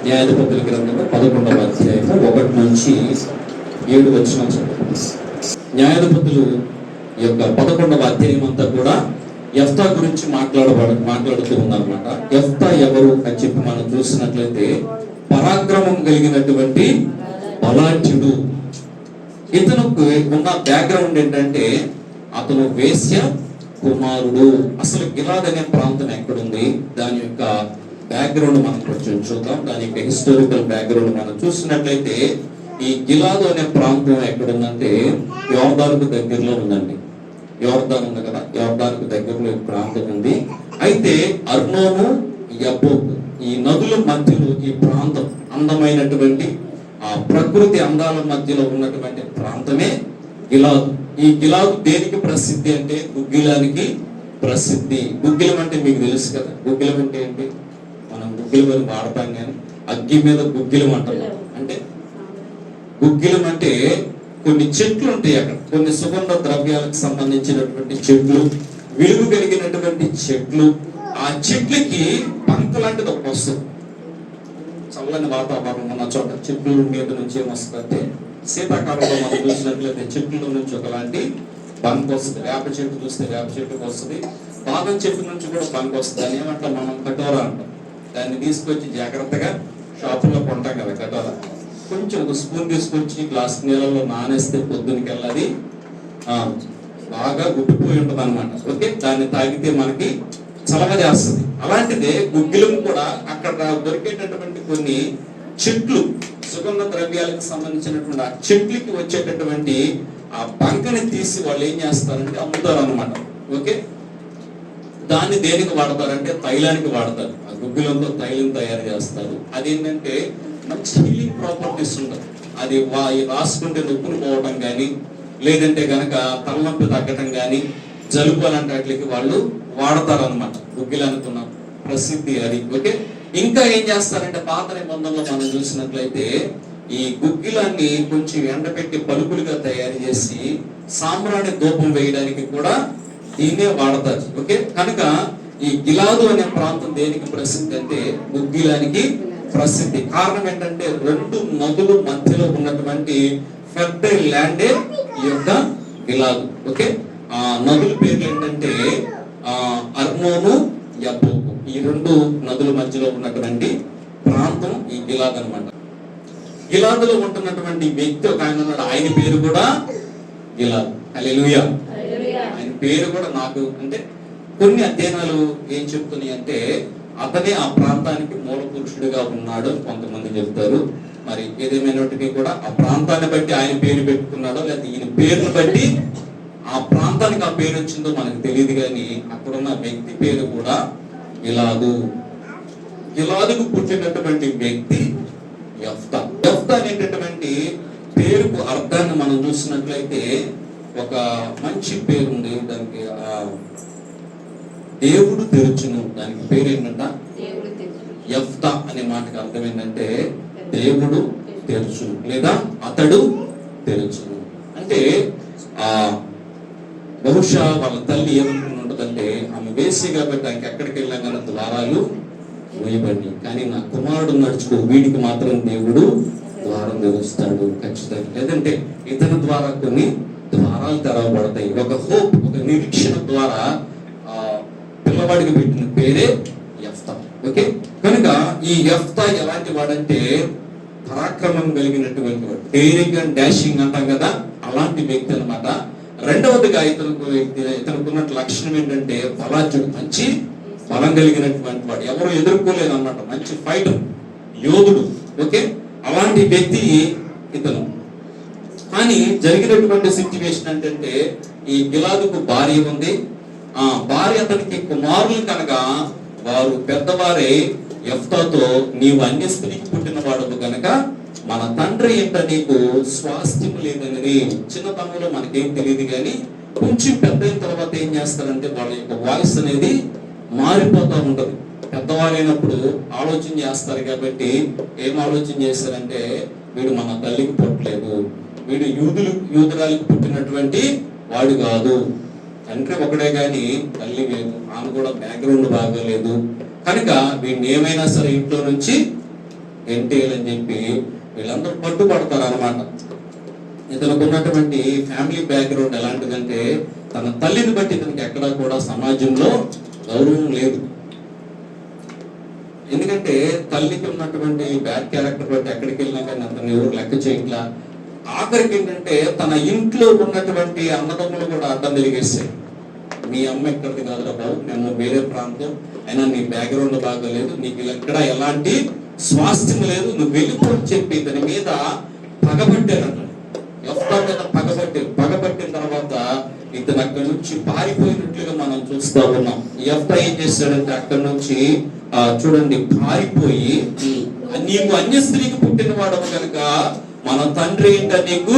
న్యాయాధిపతుల గ్రంథము 11వ అధ్యాయము 1 నుంచి 7 వచనం చదువు. న్యాయాధిపతులు యొక్క 11వ అధ్యాయం అంతా కూడా యెఫ్తా గురించి మాట్లాడుతూ ఉందన్నమాట. యెఫ్తా ఎవరు అని చెప్పి మనం చూసినట్లయితే పరాక్రమం కలిగినటువంటి బలాఢ్యుడు. ఇతనుకు ఉన్న బ్యాక్గ్రౌండ్ ఏంటంటే అతను వేశ్య కుమారుడు. అసలు గిలాద్ అనే ప్రాంతం ఎక్కడుంది, దాని యొక్క బ్యాక్గ్రౌండ్ మనం కొంచెం చూద్దాం. దాని యొక్క హిస్టారికల్ బ్యాక్గ్రౌండ్ మనం చూసినట్లయితే ఈ గిలాదు అనే ప్రాంతం ఎక్కడుందంటే యోర్దానుకు దగ్గరలో ఉందండి. యోర్దాన్ ఉంది కదా, యోర్దానుకు దగ్గరలో ఈ ప్రాంతం ఉంది. అయితే అర్నోను, యబ్బోకు ఈ నదుల మధ్యలో ఈ ప్రాంతం అందమైనటువంటి ఆ ప్రకృతి అందాల మధ్యలో ఉన్నటువంటి ప్రాంతమే గిలాదు. ఈ గిలాదు దేనికి ప్రసిద్ధి అంటే గుగ్గిలానికి ప్రసిద్ధి. గుగ్గిలం అంటే మీకు తెలుసు కదా, గుగ్గిలం అంటే ఏంటి? మనం గుగ్గిలం అని వాడతాం కానీ అగ్గి మీద గుగ్గిలం అంటాం. అంటే గుగ్గిలం అంటే కొన్ని చెట్లు ఉంటాయి అక్కడ, కొన్ని సుగంధ ద్రవ్యాలకు సంబంధించినటువంటి చెట్లు, వెలుగు కలిగినటువంటి చెట్లు. ఆ చెట్లకి పంట లాంటిది ఒకటి వస్తుంది. చల్లని వాతావరణం ఉన్న చోట చెట్ల మీద నుంచి ఏమొస్తుందంటే శీతాకాలంలో మనం చూసినట్లయితే చెట్ల నుంచి ఒకలాంటి బంక్ వస్తుంది. వేప చెట్టు చూస్తే వేప చెట్టుకు వస్తుంది, బాదం చెట్టు నుంచి కూడా బంక్ వస్తుంది. దాన్ని ఏమంటాం మనం? కటోరా అంటాం. దాన్ని తీసుకొచ్చి జాగ్రత్తగా షాపుల్లో కొంటాం కదా కటోరా. కొంచెం ఒక స్పూన్ తీసుకొచ్చి గ్లాస్ నీళ్ళలో నానేస్తే పొద్దునకి వెళ్ళది బాగా గుడ్డిపోయి ఉంటుంది అనమాట. ఓకే, దాన్ని తాగితే మనకి చలవ చేస్తుంది. అలాంటిదే గుగ్గిలం కూడా అక్కడ దొరికేటటువంటి కొన్ని చెట్లు, సుగంధ ద్రవ్యాలకు సంబంధించినటువంటి ఆ చెట్లకి వచ్చేటటువంటి ఆ బంకని తీసి వాళ్ళు ఏం చేస్తారంటే అమ్ముతారు అనమాట. ఓకే, దాన్ని దేనికి వాడతారంటే తైలానికి వాడతారు. ఆ గుగ్గిలంతో తైలం తయారు చేస్తారు. అదేంటంటే మంచి హీలింగ్ ప్రాపర్టీస్ ఉంటుంది. అది రాసుకుంటే నొప్పులు పోవడం కానీ, లేదంటే గనక తలనొప్పి తగ్గటం కానీ, జలుబు అలాంటి వాటికి వాళ్ళు వాడతారు అనమాట. గుగ్గిలానికి ఉన్న ప్రసిద్ధి అది. ఓకే, ఇంకా ఏం చేస్తారంటే పాత నిబంధనలో మనం చూసినట్లయితే ఈ గుగ్గిలాన్ని కొంచెం ఎండపెట్టి పలుకులుగా తయారు చేసి సాంబ్రాణి ధూపం వేయడానికి కూడా దీన్నే వాడతారు. ఓకే, కనుక ఈ గిలాదు అనే ప్రాంతం దేనికి ప్రసిద్ధి అంటే గుగ్గిలానికి ప్రసిద్ధి. కారణం ఏంటంటే రెండు నదుల మధ్యలో ఉన్నటువంటి ఫెర్టైల్ ల్యాండే ఈ యొక్క గిలాదు. ఓకే, ఆ నదుల పేర్లు ఏంటంటే అర్నోను, యబ్బోకు. ఈ రెండు నదుల మధ్యలో ఉన్నటువంటి ప్రాంతం ఈ గిలాద్ అనమాట. గిలాదులో ఉంటున్నటువంటి వ్యక్తి ఒక ఆయన ఉన్నాడు, ఆయన పేరు కూడా గిలాద్. హల్లెలూయా. ఆయన పేరు కూడా నాకు అంటే కొన్ని అధ్యయనాలు ఏం చెప్తున్నాయి అంటే అతనే ఆ ప్రాంతానికి మూల పురుషుడిగా ఉన్నాడు కొంతమంది చెప్తారు. మరి ఏదేమైనప్పటికీ కూడా ఆ ప్రాంతాన్ని బట్టి ఆయన పేరు పెట్టుకున్నాడో లేకపోతే ఈయన పేరును బట్టి ఆ ప్రాంతానికి ఆ పేరు వచ్చిందో మనకు తెలియదు, కానీ అక్కడున్న వ్యక్తి పేరు కూడా గిలాదు. గిలాదుకు పుట్టినటువంటి వ్యక్తి యెఫ్తా. యెఫ్తా అనేటటువంటి పేరుకు అర్థాన్ని మనం చూసినట్లయితే ఒక మంచి పేరు ఉంది దానికి, దేవుడు తెరుచును. దానికి పేరు ఏంటంట యెఫ్తా అనే మాటకి అర్థం ఏంటంటే దేవుడు తెరుచును లేదా అతడు తెరుచును. అంటే బహుశా వాళ్ళ తల్లి ఏమనుకుని ఉంటుందంటే ఆమె వేసి కాబట్టి ఆయనకి ఎక్కడికి వెళ్ళాగానే ద్వారాలు వేయబడి, కానీ నా కుమారుడు నడుచుకో, వీడికి మాత్రం దేవుడు ద్వారం తెరుస్తాడు ఖచ్చితంగా. లేదంటే ఇతని ద్వారా కొన్ని ద్వారాలు తెరవబడతాయి. ఒక హోప్, ఒక నిరీక్షణ ద్వారా పిల్లవాడికి పెట్టిన పేరే యెఫ్తా. ఓకే, కనుక ఈ యెఫ్తా ఎలాంటి వాడంటే పరాక్రమం కలిగినటువంటి వాడు, డేరింగ్ అండ్ డాషింగ్ అంటాం కదా, అలాంటి వ్యక్తి అనమాట. రెండవదిగా ఇతనుకున్న లక్షణం ఏంటంటే బలాఢ్యుడు, మంచి బలం కలిగినటువంటి వాడు, ఎవరు ఎదుర్కోలేదు అన్నమాట, మంచి ఫైటర్, యోధుడు. ఓకే, అలాంటి వ్యక్తి ఇతను. కానీ జరిగినటువంటి సిచ్యువేషన్ ఏంటంటే ఈ గిలాదుకు భార్య ఉంది. ఆ భార్య అతనికి కుమారులు కనుక వారు పెద్దవారే యెఫ్తాతో నీవు అన్య స్త్రీకి పుట్టిన వాడు కనుక మన తండ్రి ఏంట నీకు స్వాస్థ్యం లేదని. చిన్నతనంలో మనకేం తెలియదు, కానీ కొంచెం పెద్ద అయిన తర్వాత ఏం చేస్తారంటే వాళ్ళ యొక్క వాయిస్ అనేది మారిపోతూ ఉంటది. పెద్దవాళ్ళైనప్పుడు ఆలోచన చేస్తారు కాబట్టి ఏం ఆలోచన చేస్తారంటే వీడు మన తల్లికి పుట్టలేదు, వీడు యూదురాలికి పుట్టినటువంటి వాడు కాదు, తండ్రి ఒకడే గాని తల్లి లేదు, ఆమె కూడా బ్యాక్గ్రౌండ్ బాగోలేదు, కనుక వీడిని ఏమైనా సరే ఇంట్లో నుంచి గెంటేయాలని చెప్పి వీళ్ళందరూ పట్టుబడతారు అనమాట. ఇతనికి ఉన్నటువంటి ఫ్యామిలీ బ్యాక్గ్రౌండ్ ఎలాంటిదంటే తన తల్లిని బట్టి ఇతనికి ఎక్కడా కూడా సమాజంలో గౌరవం లేదు. ఎందుకంటే తల్లికి ఉన్నటువంటి బ్యాడ్ క్యారెక్టర్ బట్టి ఎక్కడికి వెళ్ళినా కానీ అతన్ని ఎవరు లెక్క చేయట్లా. ఆఖరికి ఏంటంటే తన ఇంట్లో ఉన్నటువంటి అన్నదమ్ములు కూడా అడ్డం తిరిగేస్తాయి. మీ అమ్మ ఎక్కడిది కాదురా బాబు, మేము వేరే ప్రాంతం, అయినా నీ బ్యాక్గ్రౌండ్ బాగోలేదు, నీకు ఎక్కడ ఎలాంటి స్వాస్థ్యం లేదు, నువ్వు వెళ్ళిపో అని చెప్పి దాని మీద పగబట్టారట. యెఫ్తా మీద పగబట్టిన తర్వాత ఇతను అక్కడి నుంచి పారిపోయినట్లుగా మనం చూస్తా ఉన్నాం. యెఫ్తా ఏం చేశాడంటే అక్కడి నుంచి చూడండి పారిపోయి, నీకు అన్య స్త్రీకి పుట్టిన వాడవు కనుక మన తండ్రి ఇంట నీకు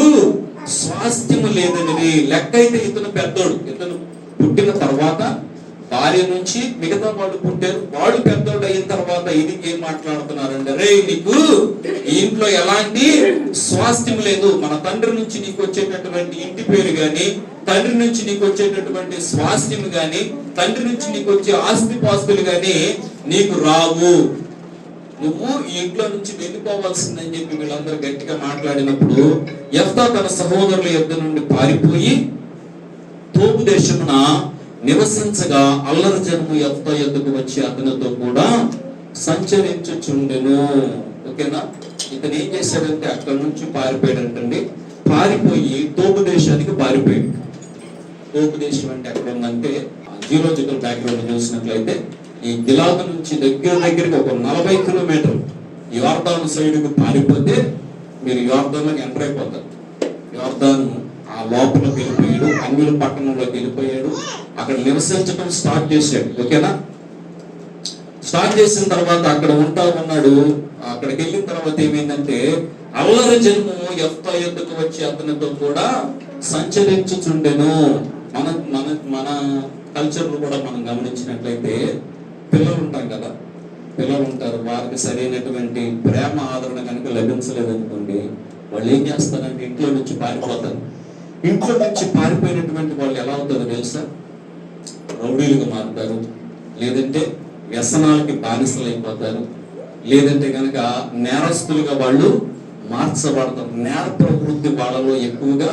స్వాస్థ్యము లేదనేది లెక్క. అయితే ఇతను పెద్దోడు, ఇతను పుట్టిన తర్వాత భార్య నుంచి మిగతా వాళ్ళు పుట్టారు. వాళ్ళు పెద్దోడు అయిన తర్వాత ఇది ఏం మాట్లాడుతున్నారంటే, రే నీకు ఈ ఇంట్లో ఎలాంటి స్వాస్థ్యం లేదు, మన తండ్రి నుంచి నీకు వచ్చేటటువంటి ఇంటి పేరు గాని, తండ్రి నుంచి నీకు వచ్చేటటువంటి స్వాస్థ్యం గాని, తండ్రి నుంచి నీకు వచ్చే ఆస్తి పాస్తులు గాని నీకు రావు, నువ్వు ఈ ఇంట్లో నుంచి వెళ్ళిపోవాల్సిందని చెప్పి వీళ్ళందరూ గట్టిగా మాట్లాడినప్పుడు యెఫ్తా తన సహోదరుల యొద్ద నుండి పారిపోయి తోబు దేశమున నివసించగా అల్లరి జనము యెఫ్తా యొద్దకు వచ్చి అతనితో కూడా సంచరించుచుండెను. ఓకేనా, ఇతను ఏం చేశాడంటే అక్కడి నుంచి పారిపోయాడంటండి. పారిపోయి తోబు దేశానికి పారిపోయాడు. తోబు దేశం అంటే ఎక్కడ ఉందంటే జియోలాజికల్ బ్యాక్గ్రౌండ్ చూసినట్లయితే ఈ గిలాదు నుంచి దగ్గరికి ఒక 40 కిలోమీటర్లు యోర్దాను సైడ్కు పారిపోతే మీరు యోర్దాన్లోకి ఎంటర్ అయిపోతారు. యోర్దాను ఆ లోపలికి వెళ్ళిపోయాడు, అన్యుల పట్టణంలోకి వెళ్ళిపోయాడు, అక్కడ నివసించడం స్టార్ట్ చేశాడు. ఓకేనా, స్టార్ట్ చేసిన తర్వాత అక్కడ ఉన్నాడు. అక్కడికి వెళ్ళిన తర్వాత ఏమైందంటే అల్లరి జనము యెఫ్తా యొద్దకు వచ్చి అతనితో కూడా సంచరించుచుండెను. మన మన మన కల్చర్ కూడా మనం గమనించినట్లయితే పిల్లలు ఉంటాం కదా, పిల్లలు ఉంటారు, వారికి సరైనటువంటి ప్రేమ ఆదరణ కనుక లభించలేదు అనుకోండి, వాళ్ళు ఏం చేస్తారంటే ఇంట్లో నుంచి పారిపోతారు. ఇంట్లో నుంచి పారిపోయినటువంటి వాళ్ళు ఎలా అవుతారో తెలుసా, రౌడీలుగా మారుతారు, లేదంటే వ్యసనాలకి బానిసలు అయిపోతారు, లేదంటే కనుక నేరస్తులుగా వాళ్ళు మార్చబడతారు. నేర ప్రవృత్తి వాళ్ళలో ఎక్కువగా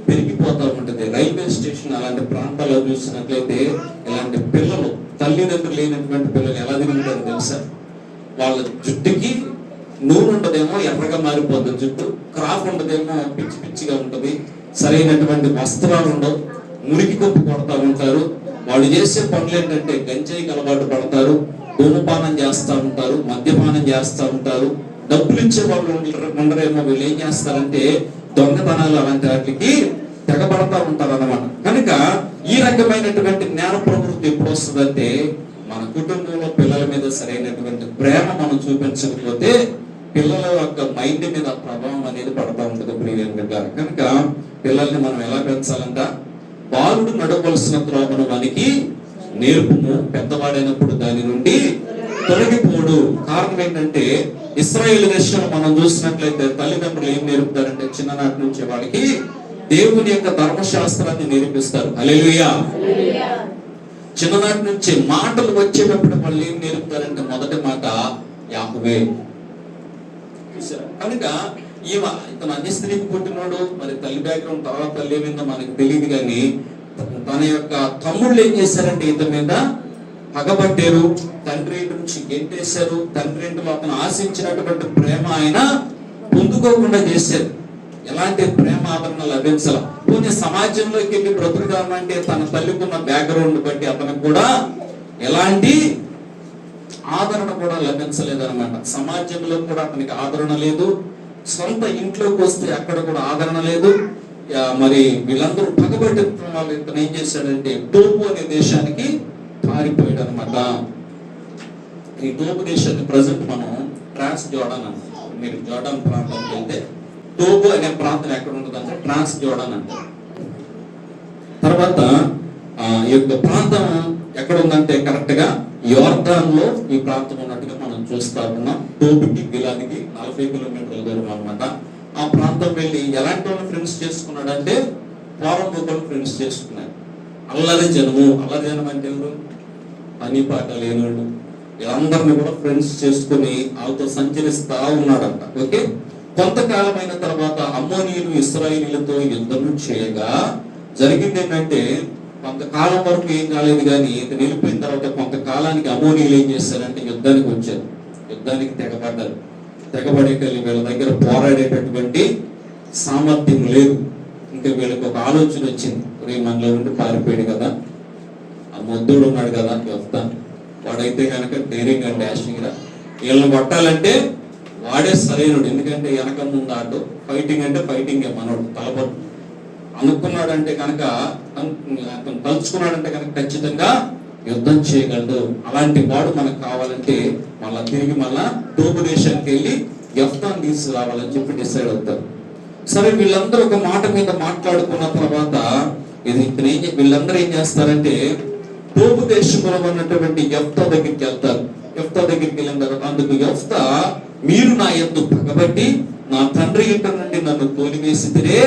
పెరిగిపోతూ ఉంటుంది. రైల్వే స్టేషన్ అలాంటి ప్రాంతాల్లో చూసినట్లయితే ఇలాంటి పిల్లలు, తల్లిదండ్రులు లేనటువంటి పిల్లలు ఎలా తిరుగుతారో తెలుసా, వాళ్ళ జుట్టుకి నూనె ఉండదేమో ఎర్రగా మారిపోతుంది, జుట్టు క్రాఫ్ ఉండదేమో పిచ్చి పిచ్చిగా ఉంటుంది, సరైనటువంటి వస్త్రాలు ఉండవు, మురికి కొప్పు కొడతా ఉంటారు. వాళ్ళు చేసే పనులు ఏంటంటే గంజాయికి అలవాటు పడతారు, ధూమపానం చేస్తూ ఉంటారు, మద్యపానం చేస్తూ ఉంటారు. డబ్బులు ఇచ్చే వాళ్ళు ఉండరేమో, వీళ్ళు ఏం చేస్తారంటే దొంగతనాలు అలాంటి వాటికి తెగబడతా ఉంటారు అన్నమాట. కనుక ఈ రకమైనటువంటి నేర ప్రవృత్తి ఎప్పుడు వస్తుందంటే మన కుటుంబంలో పిల్లల మీద సరైనటువంటి ప్రేమ మనం చూపించకపోతే పిల్లల యొక్క మైండ్ మీద ప్రభావం అనేది పడతా ఉంటుంది ప్రియులుగా. కనుక పిల్లల్ని మనం ఎలా పెంచాలంట, బాలుడు నడవలసిన త్రోవను వానికి నేర్పుము, పెద్దవాడైనప్పుడు దాని నుండి తొలగిపోడు. కారణం ఏంటంటే ఇశ్రాయేలు దేశంలో మనం చూసినట్లయితే తల్లిదండ్రులు ఏం నేర్పుతారంటే చిన్ననాటి నుంచి వాళ్ళకి దేవుని యొక్క ధర్మశాస్త్రాన్ని నేర్పిస్తారు. హల్లెలూయా. చిన్ననాటి నుంచి మాటలు వచ్చేటప్పుడు వాళ్ళు ఏం నేర్పుతారంటే మొదటి మాట యాహోవే. కనుక ఇతను అన్య స్త్రీకి పుట్టినోడు, మరి తల్లి బ్యాక్గ్రౌండ్ తర్వాత తల్లి ఏమైందో మనకు తెలియదు, కానీ తన యొక్క తమ్ముళ్ళు ఏం చేశారంటే ఇతని మీద పగబట్టారు, తండ్రి ఇంటి నుంచి గెంటేశారు, తండ్రి ఇంటిలో అతను ఆశించినటువంటి ప్రేమ ఆయన పొందుకోకుండా చేశారు. ఎలాంటి ప్రేమ ఆదరణ లభించాల. కొన్ని సమాజంలోకి వెళ్ళి బ్రతుకుదామంటే తన తల్లికున్న బ్యాక్గ్రౌండ్ బట్టి అతనికి కూడా ఎలాంటి ఆదరణ కూడా లభించలేదు అనమాట. సమాజంలో కూడా అతనికి ఆదరణ లేదు, సొంత ఇంట్లోకి వస్తే అక్కడ కూడా ఆదరణ లేదు. మరి వీళ్ళందరూ పగబట్టి వాళ్ళు ఇతను ఏం చేశాడంటే టోబు అనే దేశానికి పారిపోయాడు అనమాట. ఈ టోబు దేశాన్ని ప్రజెంట్ మనం ట్రాన్స్ జోర్డాన్ అంటాం. మీరు జోర్డాన్ ప్రాంతానికి వెళ్తే టోబు అనే ప్రాంతం ఎక్కడ ఉంటుందంటే ట్రాన్స్ జోర్డాన్ అంటారు. తర్వాత ఈ యొక్క ప్రాంతం ఎక్కడ ఉందంటే కరెక్ట్ గా యోర్దాన్ లో ఈ ప్రాంతం ఉన్నట్టుగా మనం చూస్తా ఉన్నాం. టోబుకి గిలాదికి 40 కిలోమీటర్ల దూరం అనమాట. ఆ ప్రాంతం వెళ్ళి ఎలాంటి వాళ్ళు ఫ్రెండ్స్ చేసుకున్నాడంటే పోరంబోకులు ఫ్రెండ్స్ చేసుకున్నాడు. అల్లరి జనము. అల్లరి జనం అంటే ఎవరు? పని పాట లేనివాళ్ళు, వీళ్ళందరినీ కూడా ఫ్రెండ్స్ చేసుకుని వాళ్ళతో సంచరిస్తా ఉన్నాడంట. ఓకే, కొంతకాలమైన తర్వాత అమ్మోనీయులు ఇశ్రాయేలీయులతో యుద్ధం చేయగా జరిగింది ఏంటంటే, కొంతకాలం వరకు ఏం కాలేదు, కానీ ఇతను వెళ్ళిపోయిన తర్వాత కొంతకాలానికి అమ్మోనీయులు ఏం చేశారంటే యుద్ధానికి వచ్చారు. యుద్ధానికి తెగబడ్డారు. తెగబడేకెళ్ళి వీళ్ళ దగ్గర పోరాడేటటువంటి సామర్థ్యం లేదు. ఇంకా వీళ్ళకి ఒక ఆలోచన వచ్చింది, మనలో నుండి పారిపోయాడు కదా, ఆ మొద్దుడు ఉన్నాడు కదా యెఫ్తా, వాడైతే కనుక డేరింగ్ అండ్ డాషింగ్ రా, వీళ్ళని కొట్టాలంటే వాడే సరైనడు. ఎందుకంటే వెనక ముందు ఆటో, ఫైటింగ్ అంటే ఫైటింగే, మనోడు తలపడు అనుకున్నాడంటే కనుక, అతను తలుచుకున్నాడంటే కనుక ఖచ్చితంగా యుద్ధం చేయగలడు. అలాంటి వాడు మనకు కావాలంటే మళ్ళా తిరిగి తూర్పు దేశానికి వెళ్ళి యెఫ్తాను తీసుకురావాలని చెప్పి డిసైడ్ అవుతారు. సరే, వీళ్ళందరూ ఒక మాట మీద మాట్లాడుకున్న తర్వాత వీళ్ళందరూ ఏం చేస్తారంటే తూర్పు దేశంలో ఉన్నటువంటి యెఫ్తా దగ్గరికి వెళ్తారు. యెఫ్తా దగ్గరికి వెళ్ళిన తర్వాత అందుకు యెఫ్తా, మీరు నా యందు పగబట్టి నా తండ్రి ఇంటి నుండి నన్ను తోలివేసితిరే,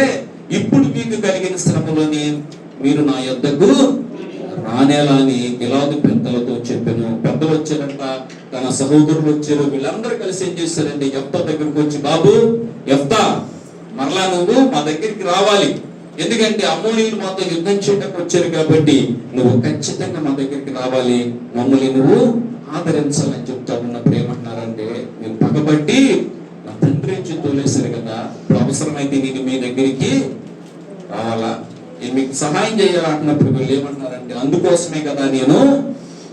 ఇప్పుడు మీకు కలిగిన శ్రమలోని మీరు నా యొద్దకు రానేలా అని గిలాదు పెద్దలతో చెప్పాను. పెద్దలు వచ్చారంట, తన సహోదరులు వచ్చారు. వీళ్ళందరూ కలిసి ఏం చేశారంటే యెఫ్తా దగ్గరికి వచ్చి, బాబు యెఫ్తా, మరలా నువ్వు మా దగ్గరికి రావాలి. ఎందుకంటే అమ్మోనీయులు మాతో యుద్ధం చేయడానికి వచ్చారు కాబట్టి నువ్వు ఖచ్చితంగా మా దగ్గరికి రావాలి, మమ్మల్ని నువ్వు ఆదరించాలని చెప్తా ఉన్నప్పుడు ఏమంటున్నారంటే, మీరు పగబట్టి నా తండ్రి నుంచి తోలేశారు కదా, ఇప్పుడు అవసరమైతే నేను మీ దగ్గరికి రావాలా, నేను మీకు సహాయం చేయాలంటున్నప్పుడు వీళ్ళు ఏమంటున్నారంటే, అందుకోసమే కదా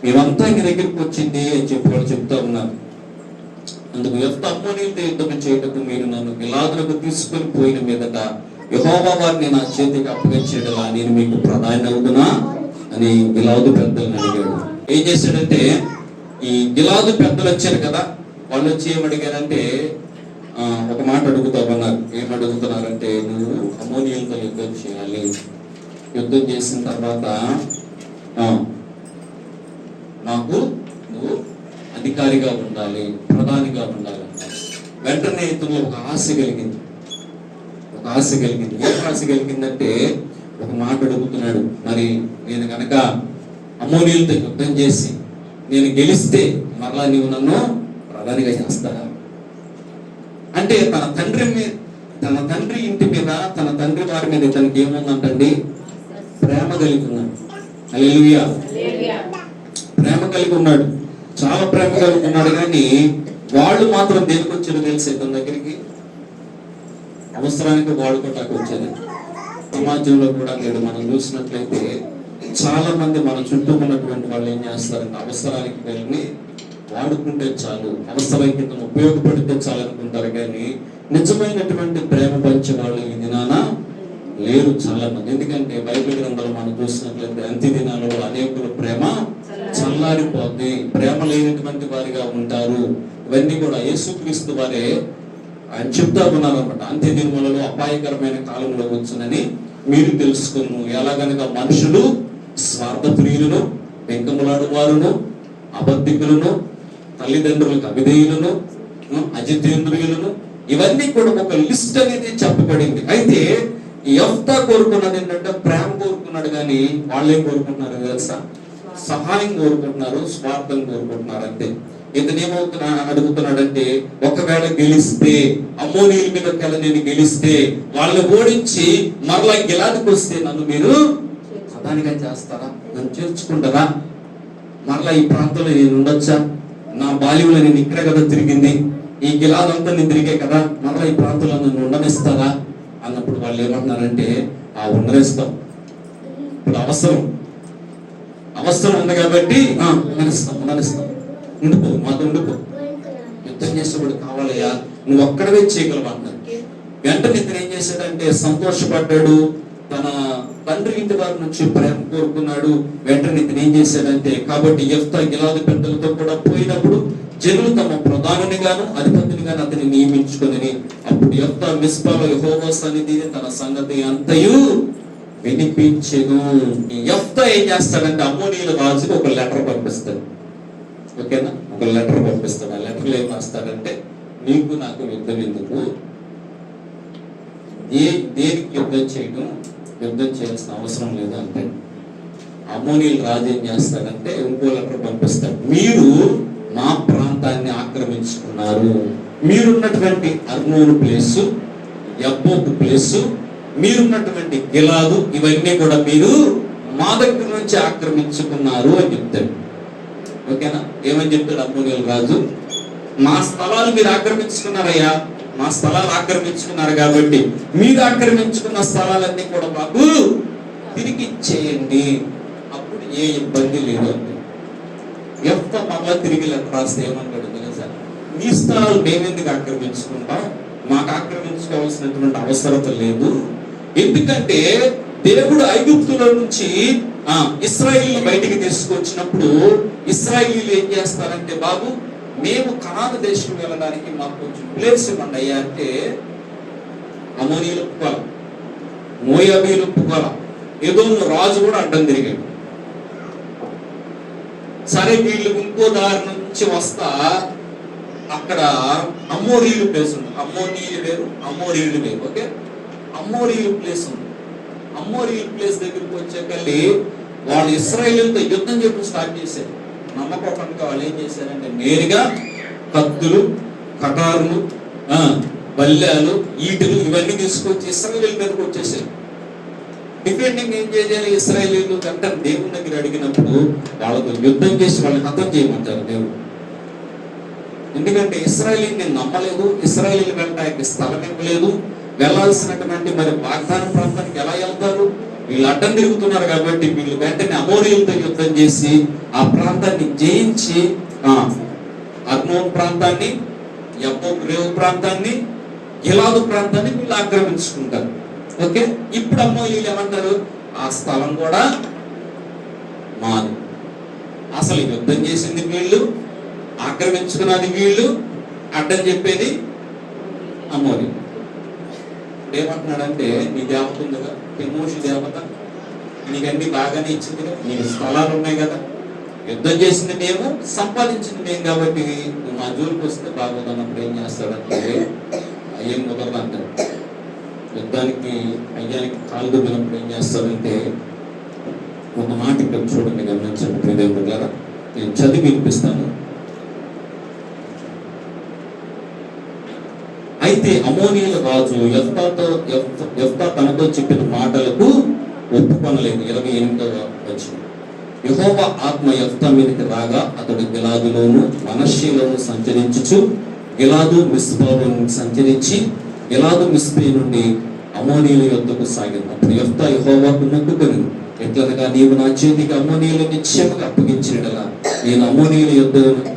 మేమంతా మీ దగ్గరికి వచ్చింది అని చెప్పి వాళ్ళు చెప్తా ఉన్నారు. అందుకు యెఫ్తా అమ్మోనీయులతో యుద్ధం చేయటకు మీరు నన్ను గిలాదులకు తీసుకొని పోయిన మీదట యెహోవా వారిని నా చేతికి అప్పగించేలా నేను మీకు ప్రధాని అవుతున్నా అని గిలాదు పెద్దలను అడిగాడు. ఏం చేశాడంటే, ఈ గిలాదు పెద్దలు వచ్చారు కదా, వాళ్ళు వచ్చి ఏమడిగారంటే ఒక మాట అడుగుతామన్నారు. ఏమడుగుతున్నారంటే, నువ్వు అమ్మోనీయులతో యుద్ధం చేయాలి, యుద్ధం చేసిన తర్వాత నాకు నువ్వు అధికారిగా ఉండాలి, ప్రధానిగా ఉండాలి. వెంటనే ఇతను ఒక ఆశ కలిగింది. ఏం ఆశ కలిగిందంటే, ఒక మాట అడుగుతున్నాడు, మరి నేను కనుక అమ్మోనీయులతో యుద్ధం చేసి నేను గెలిస్తే మరలా నీవు నన్ను ప్రధానిగా చేస్తాను అంటే, తన తండ్రి ఇంటి మీద, తన తండ్రి వారి మీద ఇతనికి ఏముందంటండి, ప్రేమ కలిగి ఉన్నాడు. హల్లెలూయా, ప్రేమ కలిగి ఉన్నాడు, చాలా ప్రేమ కలిగి ఉన్నాడు. కానీ వాళ్ళు మాత్రం దేనికి వచ్చారు తెలిసి తన దగ్గరికి, అవసరానికి వాడుకోవటానికి వచ్చేది. సమాజంలో కూడా నేడు మనం చూసినట్లయితే చాలా మంది మన చుట్టూ ఉన్నటువంటి వాళ్ళు ఏం చేస్తారంటే, అవసరానికి వెళ్ళి వాడుకుంటే చాలు, అవసరానికి ఉపయోగపడితే చాలు అనుకుంటారు. కానీ నిజమైనటువంటి ప్రేమ పంచే వాళ్ళు ఈ దినాన లేరు చాలా మంది. ఎందుకంటే బైబిల్ గ్రంథాలు మనం చూసినట్లయితే అంత్య దినాలలో అనేకుల ప్రేమ చల్లారిపోద్ది, ప్రేమ లేనటువంటి వారిగా ఉంటారు. ఇవన్నీ కూడా యేసుక్రీస్తు వారే ఆయన చెప్తా ఉన్నారు అనమాట. అంత్య దినములలో అపాయకరమైన కాలంలో వచ్చునని మీరు తెలుసుకును. ఎలాగనగా మనుషులు స్వార్థ ప్రియులను, బెంకములాడు వారును, అబద్ధికులను, తల్లిదండ్రులకు అవిధేయులను, అజితేంద్రియులను, ఇవన్నీ కూడా ఒక లిస్ట్ అనేది చెప్పబడింది. అయితే యెఫ్తా కోరుకున్నది ఏంటంటే ప్రేమ కోరుకున్నాడు, కానీ వాళ్ళు ఏం కోరుకుంటున్నారు తెలుసా, సహాయం కోరుకుంటున్నారు, స్వార్థం కోరుకుంటున్నారు. అంతే. ఇతను అడుగుతున్నాడంటే, ఒకవేళ గెలిస్తే, అమ్మోనీయుల మీద నేను గెలిస్తే, వాళ్ళని ఓడించి మరలా గిలాదుకు వస్తే నన్ను మీరు ప్రధానిగా చేస్తారా, నన్ను చేర్చుకుంటారా, మరలా ఈ ప్రాంతంలో నేను ఉండొచ్చా, నా బాల్యంలో నేను ఇక్కడే కదా తిరిగింది, ఈ గిలాదంతా నేను తిరిగే కదా, మరలా ఈ ప్రాంతంలో నన్ను ఉండనిస్తారా అన్నప్పుడు వాళ్ళు ఏమంటున్నారంటే, ఉండనిస్తాం, ఇప్పుడు అవసరం ఉంది కాబట్టి ఉండనిస్తాం, ఉండిపో, మాతో ఉండిపో, యుద్ధం చేసేవాడు కావాలయ్యా, నువ్వు ఒక్కడవే చేయగలవా అన్నారు. వెంటనే ఇతను ఏం చేశాడంటే సంతోషపడ్డాడు, తన తండ్రి ఇంటి వారి నుంచి ప్రేమ కోరుకున్నాడు. వెంటనే ఇతను ఏం చేశాడంటే, కాబట్టి యెఫ్తా గిలాదు పెద్దలతో కూడా పోయినప్పుడు జనులు తమ ప్రధానిని గాను అధిపతిని గాను అతన్ని నియమించుకొని, అప్పుడు యెఫ్తా మిస్పాలో యెహోవా సన్నిధిని తన సంగతి అంతయు వినిపించెను. యెఫ్తా ఏం చేస్తాడంటే అమ్మోనీయుల రాజుకు ఒక లెటర్ పంపిస్తాడు. ఓకేనా, ఒక లెటర్ పంపిస్తాడు. ఆ లెటర్లో ఏం రాస్తాడంటే, నీకు నాకు యుద్ధం ఎందుకు, దేనికి యుద్ధం చేయాల్సిన అవసరం లేదు అంటే. అమ్మోనీయుల రాజు ఏం చేస్తాడంటే ఇంకో లెటర్ పంపిస్తాడు, మీరు మా ప్రాంతాన్ని ఆక్రమించుకున్నారు. మీరున్నటువంటి అర్నోను ప్లేసు, యబ్బోకు ప్లేసు, మీరున్నటువంటి గిలాదు, ఇవన్నీ కూడా మీరు మా దగ్గర నుంచి ఆక్రమించుకున్నారు అని చెప్తాడు. ఓకేనా? ఏమని చెప్తాడు అమ్మోనీయుల రాజు? మా స్థలాలు మీరు ఆక్రమించుకున్నారయ్యా, మా స్థలాలు ఆక్రమించుకున్నారు కాబట్టి మీరు ఆక్రమించుకున్న స్థలాలన్నీ కూడా మాకు తిరిగి ఇచ్చేయండి, అప్పుడు ఏ ఇబ్బంది లేదు అంటే. యెఫ్తా మళ్ళా తిరిగి లెక్క రాస్తే ఏమంటాడు తెలుసా? మీ స్థలాలు మేమెందుకు ఆక్రమించుకుంటాం, మాకు ఆక్రమించుకోవాల్సినటువంటి అవసరత లేదు. ఎందుకంటే దేవుడు ఐగుప్తులో నుంచి ఇశ్రాయేలును బయటికి తీసుకొచ్చినప్పుడు ఇశ్రాయేలీలు ఏం చేస్తారంటే, బాబు మేము కనాను దేశం వెళ్ళడానికి మాకు కొంచెం ప్లేస్ ఇవ్వండి అయ్యా అంటే, అమోనీయులు ఒప్పుకోవాలి, మోయాబీలు ఒప్పుకోవాలి, ఎదోము రాజు కూడా అడ్డం తిరిగాడు. సరే వీళ్ళు ఇంకో దారి నుంచి వస్తా అక్కడ అమోరీయులు ప్లేస్ ఉంది. అమ్మోనీయులు వేరు, అమోరీయులు వేరు. ఓకే, అమోరీయులు ప్లేస్ ఉంది. అమోరీయులు ప్లేస్ దగ్గరికి వచ్చేకల్లి వాళ్ళు ఇశ్రాయేలుతో యుద్ధం చేయడం స్టార్ట్ చేశారు. నమ్మకోకుండా వాళ్ళు ఏం చేశారంటే, నేరుగా కత్తులు, కటారులు, బల్లాలు, ఈటులు ఇవన్నీ తీసుకొచ్చి ఇశ్రాయేలు మీదకి వచ్చేసారు. డిఫెండింగ్ ఏం చేయాలి? ఇశ్రాయేలీలు అంటే దేవుని దగ్గర అడిగినప్పుడు వాళ్ళతో యుద్ధం చేసి వాళ్ళని హతం చేయమంటారు దేవుడు. ఎందుకంటే ఇశ్రాయేలీని నమ్మలేదు, ఇశ్రాయేలీలు వెళ్ళడానికి స్థలం ఇవ్వలేదు, వెళ్ళాల్సినటువంటి మరి వాగ్దాన ప్రాంతానికి ఎలా వెళ్తారు? వీళ్ళు అడ్డం తిరుగుతున్నారు కాబట్టి వీళ్ళు వెంటనే అమోరీయులతో యుద్ధం చేసి ఆ ప్రాంతాన్ని జయించి అర్నోన్ ప్రాంతాన్ని, యబ్బోకు రేవు ప్రాంతాన్ని, గిలాదు ప్రాంతాన్ని వీళ్ళు ఆక్రమించుకుంటారు. ఓకే, ఇప్పుడు అమోరీయులు ఏమంటారు? ఆ స్థలం కూడా మాది. అసలు యుద్ధం చేసింది వీళ్ళు, ఆక్రమించుకున్నది వీళ్ళు, అడ్డం చెప్పేది అమోరీ. ఏమంటున్నాడంటే, నీ దేవత ఉంది కదా, కెమోషి దేవత, నీకన్నీ బాగానే ఇచ్చింది కదా, నీకు స్థలాలు ఉన్నాయి కదా, యుద్ధం చేసింది మేము, సంపాదించింది మేము, కాబట్టి నువ్వు మా జోలికి వస్తే బాగోదన్నప్పుడు ఏం చేస్తాడంటే, అయ్యేం కుదరదు అంటాడు. యుద్ధానికి అయ్యానికి కాలు దుబ్బినప్పుడు ఏం చేస్తాడంటే, ఒక మాట ఇక్కడ చూడండి, గమనించండి ప్రియదేవుడు గారు, నేను చదివి వినిపిస్తాను. అయితే అమోనీయుల రాజు యెఫ్తా తనతో చెప్పిన మాటలకు ఒప్పుకొనలేదు. 28వ వచనం. యెహోవా ఆత్మ యెఫ్తా మీదకి రాగా అతడు గిలాదులోను మనష్షేలోను సంచరించుచు గిలాదు మిస్పాలోను సంచరించి గిలాదు మిస్పే నుండి అమోనీయుల యొద్దకు సాగింది. అప్పుడు యెఫ్తా యెహోవాకు మొక్కుకొని, ఎట్లనగా నీవు నా చేతికి అమోనీయులు నిశ్చయముగా అప్పగించినలా నేను అమోనీయుల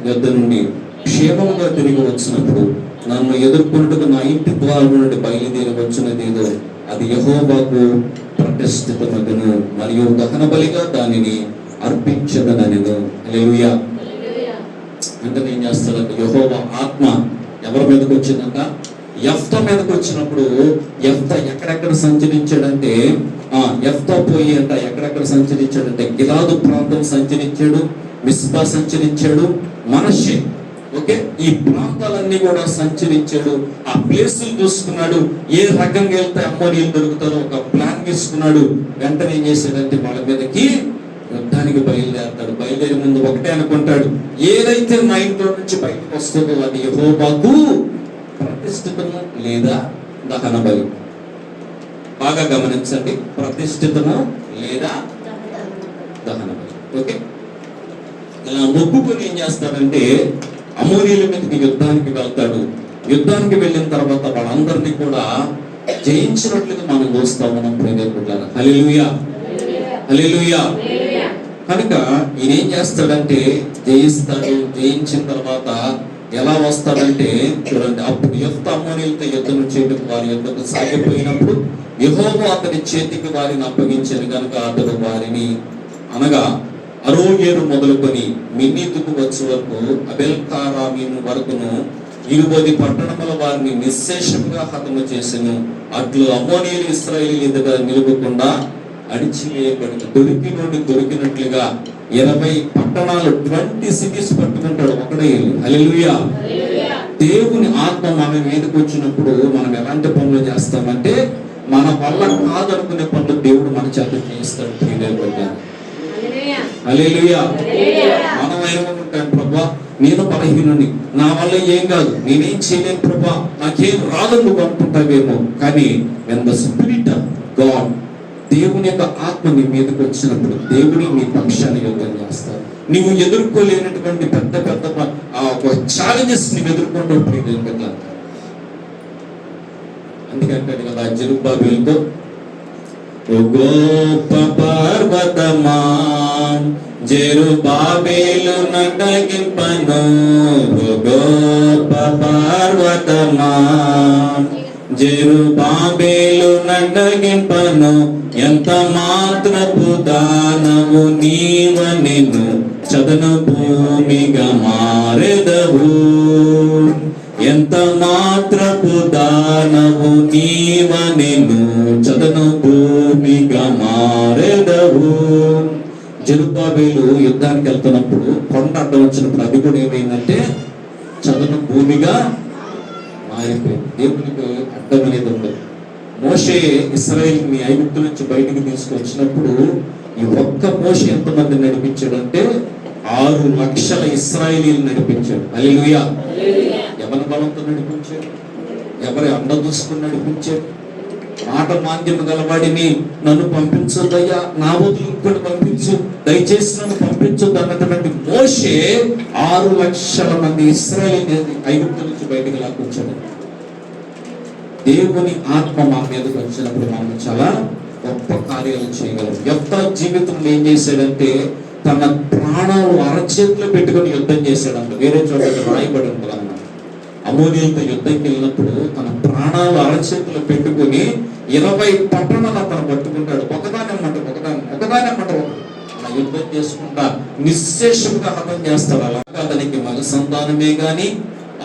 యొద్ద నుండి క్షేమముగా తిరిగి వచ్చినప్పుడు నన్ను ఎదుర్కొన్నట్టుగా నా ఇంటి ద్వారం నుండి బయలుదేరి వచ్చినదేదో అది యెహోవాకు ప్రతిష్ఠితమగును, మరియు దహన బలిగా దానిని అర్పించదనెను. హల్లెలూయా. అంటే ఏం చేస్తాడంటే, యెహోవా ఆత్మ ఎవరి మీదకి వచ్చిందంట? యెఫ్తా మీదకి వచ్చినప్పుడు యెఫ్తా ఎక్కడెక్కడ సంచరించాడంటే, యెఫ్తా పోయి అంట ఎక్కడెక్కడ సంచరించాడంటే, గిలాదు ప్రాంతం సంచరించాడు, మిస్పా సంచరించాడు, మనష్షే, ఓకే, ఈ ప్రాంతాలన్నీ కూడా సంచరించాడు. ఆ ప్లేసులు చూసుకున్నాడు, ఏ రకంగా వెళ్తే అమోరీయులు దొరుకుతారో ఒక ప్లాన్ తీసుకున్నాడు. వెంటనే ఏం చేశాడంటే, వాళ్ళ మీదకి యుద్ధానికి బయలుదేరతాడు. బయలుదేరి ముందు ఒకటే అనుకుంటాడు, ఏదైతే నా ఇంట్లో నుంచి బయటకు వస్తుందో అది యెహోవాకు ప్రతిష్ఠితము లేదా దహన బలి. బాగా గమనించండి, ప్రతిష్ఠితము లేదా దహన బలి. ఓకే, ఇలా మొక్కుకొని ఏం చేస్తాడంటే అమోరీయుల మీదకి యుద్ధానికి వెళ్తాడు. యుద్ధానికి వెళ్ళిన తర్వాత వాళ్ళందరినీ కూడా జయించినట్లుగా మనం చూస్తాం. మనం ప్రియదేవులారా, హల్లెలూయా, హల్లెలూయా. కనుక ఈయన ఏం చేస్తాడంటే జయిస్తాడు. జయించిన తర్వాత ఎలా వస్తాడంటే చూడండి, అప్పుడు యెఫ్తా అమోరీయులతో యుద్ధం చేయడం వారి యుద్ధకు సాగిపోయినప్పుడు యెహోవా అతని చేతికి వారిని అప్పగించారు కనుక అతడు వారిని అనగా అరోయేరు మొదలుకొని మిన్నీతుకు వచ్చే వరకు అబెల్కారామీము వరకును 20 పట్టణముల వారిని నిశ్శేషంగా హతము చేసెను. అట్లు అమోనీయులు ఇశ్రాయేలీయుల ఎదుట నిలువకుండా అడిచివేయబడి దొరికినట్లుగా 20 పట్టణాలు 20 సిటీస్ పట్టుకుంటాడు ఒకడే. హల్లెలూయా. దేవుని ఆత్మ మన మీదకి వచ్చినప్పుడు మనం ఎలాంటి పనులు చేస్తామంటే, మన వల్ల కాదనుకునే పనులు దేవుడు మన చేత చేస్తాడు. ప్రియదేవుడా, హల్లెలూయా. మనం ఏమనుకుంటాం, ప్రభా నేను బలహీనుని, నా వల్ల ఏం కాదు, నేనేం చేయలేను ప్రభా, నాకేం రాదని నువ్వు అనుకుంటావేమో. కానీ when the spirit of God, దేవుని యొక్క ఆత్మ నీ మీదకి వచ్చినప్పుడు దేవుని నీ పక్షాన్ని యుద్ధం చేస్తారు. నీవు ఎదుర్కోలేనటువంటి పెద్ద పెద్ద ఛాలెంజెస్ నీవు ఎదుర్కొంటూ. అందుకంటే కదా జెరుబ్బాబెలుతో, ఓ గొప్ప పర్వతమా జెరుబ్బాబెలు నటగింపను, ఓ గొప్ప పర్వతమా జెరుబ్బాబెలు నటగింపను, ఎంత మాత్రపు దానవు నీవనెను, చదను భూమిగా మారెదవు. ఎంత మాత్రపు దానవు నీవనెను, చదను భూమిగా మారెదవు. జెరుబ్బాబెలు యుద్ధానికి వెళ్తున్నప్పుడు కొండ అడ్డం వచ్చినప్పుడు అది కూడా ఏమైందంటే చదను భూమిగా మారిపోయింది. దేవునికి అడ్డం అనేది ఉండదు. మోషే ఇశ్రాయేలుని ఐగుప్తు నుంచి బయటికి తీసుకొచ్చినప్పుడు ఈ ఒక్క మోషే ఎంతమంది నడిపించాడంటే 6 లక్షల ఇశ్రాయేలీలు నడిపించాడు. హల్లెలూయా. ఎవరి బలంతో నడిపించాడు? ఎవరి అండ చూసుకుని నడిపించాడు? మాట మాంద్యం గలవాడిని నన్ను పంపించొద్దయ్యా, నా బదులు ఇంకోటి పంపించు, దయచేసి నన్ను పంపించొద్దు అన్నటువంటి మోషే 6 లక్షల మంది ఇశ్రాయేలీని ఐగుప్తు నుంచి బయటికి లాక్కొచ్చాడు. దేవుని ఆత్మ మా మీదకి వచ్చినప్పుడు మనం చాలా గొప్ప కార్యాలు చేయగలం. యెఫ్తా జీవితంలో ఏం చేశాడంటే తన ప్రాణాలు అరచేతిలో పెట్టుకుని యుద్ధం చేశాడంట. వేరే చోట రాయబడి ఉంటుంది అన్నమాట. అమోనీయులతో యుద్ధంకి వెళ్ళినప్పుడు తన ప్రాణాలు అరచేతిలో పెట్టుకుని 20 పట్టణాలు అతను పట్టుకుంటాడు. ఒకదానమాట అలా యుద్ధం చేసుకుంటా నిశ్శేషంగా హతం చేస్తాడు. అలా అతనికి మగ సంతానమే గాని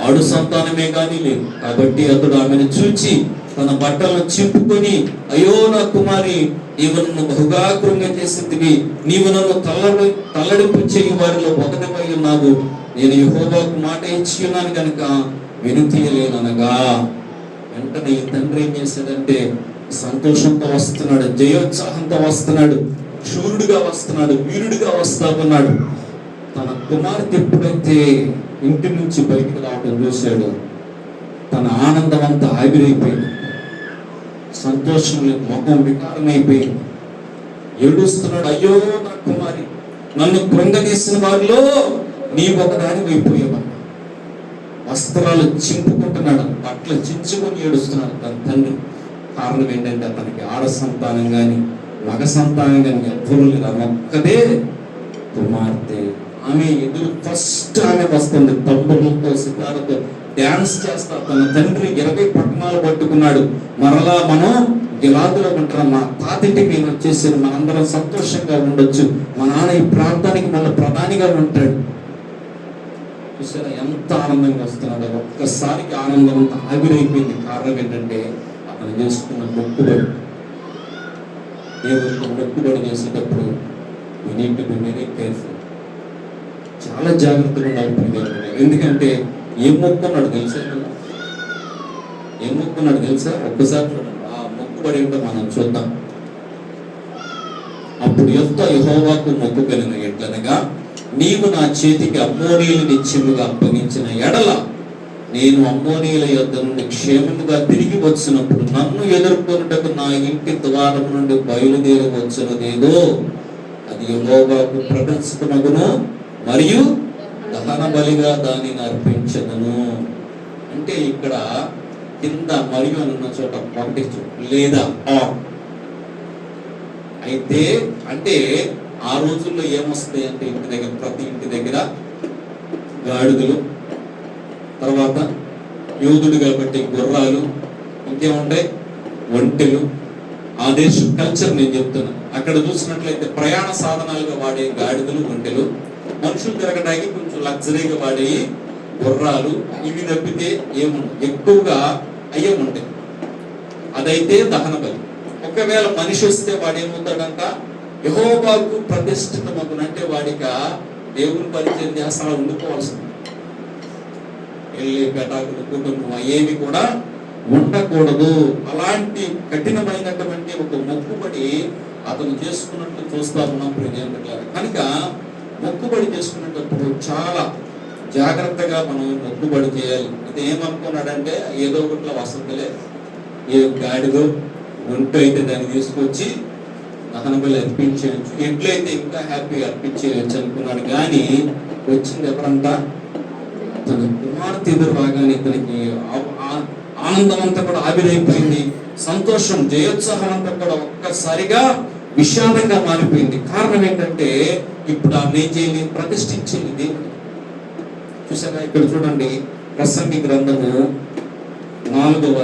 ఆడు సంతానమే గాని లేదు. కాబట్టి అతడు ఆమెను చూచి తన బట్టలను చింపుకొని, అయ్యో నా కుమారి, నీవు నన్ను బహుగా కృంగజేసిందివి, నీవు నన్ను తల్లడింపు చేయి వారిలో ఒకటిపై ఉన్నావు, నేను యెహోవాకు మాట ఇచ్చి ఉన్నాను కనుక వినుతీయలేననగా. వెంటనే ఈ తండ్రి ఏం చేశాడంటే సంతోషంతో వస్తున్నాడు, జయోత్సాహంతో వస్తున్నాడు, శూరుడుగా వస్తున్నాడు, వీరుడిగా వస్తా ఉన్నాడు. తన కుమార్తె ఎప్పుడైతే ఇంటి నుంచి బయటకు రావడం చూశాడు, తన ఆనందం అంతా ఆవిరైపోయింది. సంతోషం లేదు, ముఖం వికారమైపోయింది. ఏడుస్తున్నాడు, అయ్యో నా కుమారి, నన్ను కృంగదీసిన వారిలో నీ ఒకదాని అయిపోయేవాడు. వస్త్రాలు చింపుకుంటున్నాడు, బట్టలు చించుకొని ఏడుస్తున్నాడు తన తండ్రి. కారణం ఏంటంటే అతనికి ఆడ సంతానం కానీ మగ సంతానం కానీ ఎవ్వరూ లేదు. ఒక్కదే కుమార్తె. ఆమె ఎదురు ఫస్ట్ ఆమె వస్తుంది, తమ్ములతో సితారతో డ్యాన్స్ చేస్తా. తన తండ్రి 20 పట్టణాలు పట్టుకున్నాడు. మరలా మనం గిలాదులో ఉంటాం, మా తాతింటికి నేను వచ్చేసాను, మనందరం సంతోషంగా ఉండొచ్చు, మా నాన్న ఈ ప్రాంతానికి మళ్ళీ ప్రధానిగా ఉంటాడు. చూసారా ఎంత ఆనందంగా వస్తున్నాడో. ఒక్కసారికి ఆనందం అంతా ఆవిరైపోయింది. కారణం ఏంటంటే అతను చేసుకున్న మొక్కుబడి. దేవుడికి మొక్కుబడి చేసేటప్పుడు we need to be very careful. చాలా జాగ్రత్తగా ఉండాలి. ఎందుకంటే ఏం మొక్కున్నాడు తెలుసా? ఒక్కసారి చూడండి, ఆ మొక్కుబడి ఏంటో మనం చూద్దాం. అప్పుడు యెఫ్తా యెహోవాకు మొక్కుకొనెను ఎట్లనగా, నీవు నా చేతికి అమ్మోనీయులను నిశ్చయముగా అప్పగించిన ఎడల నేను అమ్మోనీయుల యొద్ద నుండి క్షేమముగా తిరిగి వచ్చినప్పుడు నన్ను ఎదుర్కొనుటకు నా ఇంటి ద్వారం నుండి బయలుదేరి వచ్చినదేదో అది యెహోవాకు ప్రదర్శితమగును, మరియు దహన బలిగా దానిని అర్పించదను. అంటే ఇక్కడ కింద మరియు అన్న చోట ఒకటి లేదా అయితే అంటే ఆ రోజుల్లో ఏమొస్తాయి అంటే ఇంటి దగ్గర, ప్రతి ఇంటి దగ్గర గాడిదలు, తర్వాత యోధుడు కాబట్టి గుర్రాలు, ఇంకేముంటాయి ఒంటెలు. ఆ దేశం కల్చర్ నేను చెప్తున్నా. అక్కడ చూసినట్లయితే ప్రయాణ సాధనాలుగా వాడే గాడిదలు, ఒంటెలు, మనుషులు తిరగడానికి కొంచెం లగ్జరీగా వాడే గుర్రాలు, ఇవి తప్పితే ఏముండవు. ఎక్కువగా అయ్యే ఉంటాయి. అదైతే దహన బలి. ఒకవేళ మనిషి వస్తే వాడు ఏమవుతాడంట, యెహోవాకు ప్రతిష్ఠితమగునంటే వాడిక దేవుని పరిచయం చేస్తా ఉండిపోవాల్సింది. వెళ్ళి పెటాకులు, కుటుంబం అయ్యేవి కూడా ఉండకూడదు. అలాంటి కఠినమైనటువంటి ఒక మొక్కుబడి అతను చేసుకున్నట్టు చూస్తా ఉన్నాం ప్రియమైన. కనుక మొక్కుబడి చేసుకునేటప్పుడు చాలా జాగ్రత్తగా మనం మొక్కుబడి చేయాలి. ఇది ఏమనుకున్నాడంటే ఏదో ఒకటిలో వసతులే, ఏ గాడిదో ఒంటి అయితే దాన్ని తీసుకొచ్చి దహన బలి అర్పించేయచ్చు, ఎట్లయితే ఇంకా హ్యాపీగా అర్పించేయచ్చు అనుకున్నాడు. కానీ వచ్చింది ఎవరంట? తన కుమార్తె ఎదురు రాగానే తనకి ఆనందం అంతా కూడా ఆవిరైపోయింది. సంతోషం, జయోత్సాహం అంతా కూడా ఒక్కసారిగా విషాదంగా మారిపోయింది. కారణం ఏంటంటే ఇప్పుడు ఆమె ఏం చేయాలి? ప్రతిష్ఠించింది దేవుడు. చూసారా, ఇక్కడ చూడండి, ప్రసంగి గ్రంథము 5వ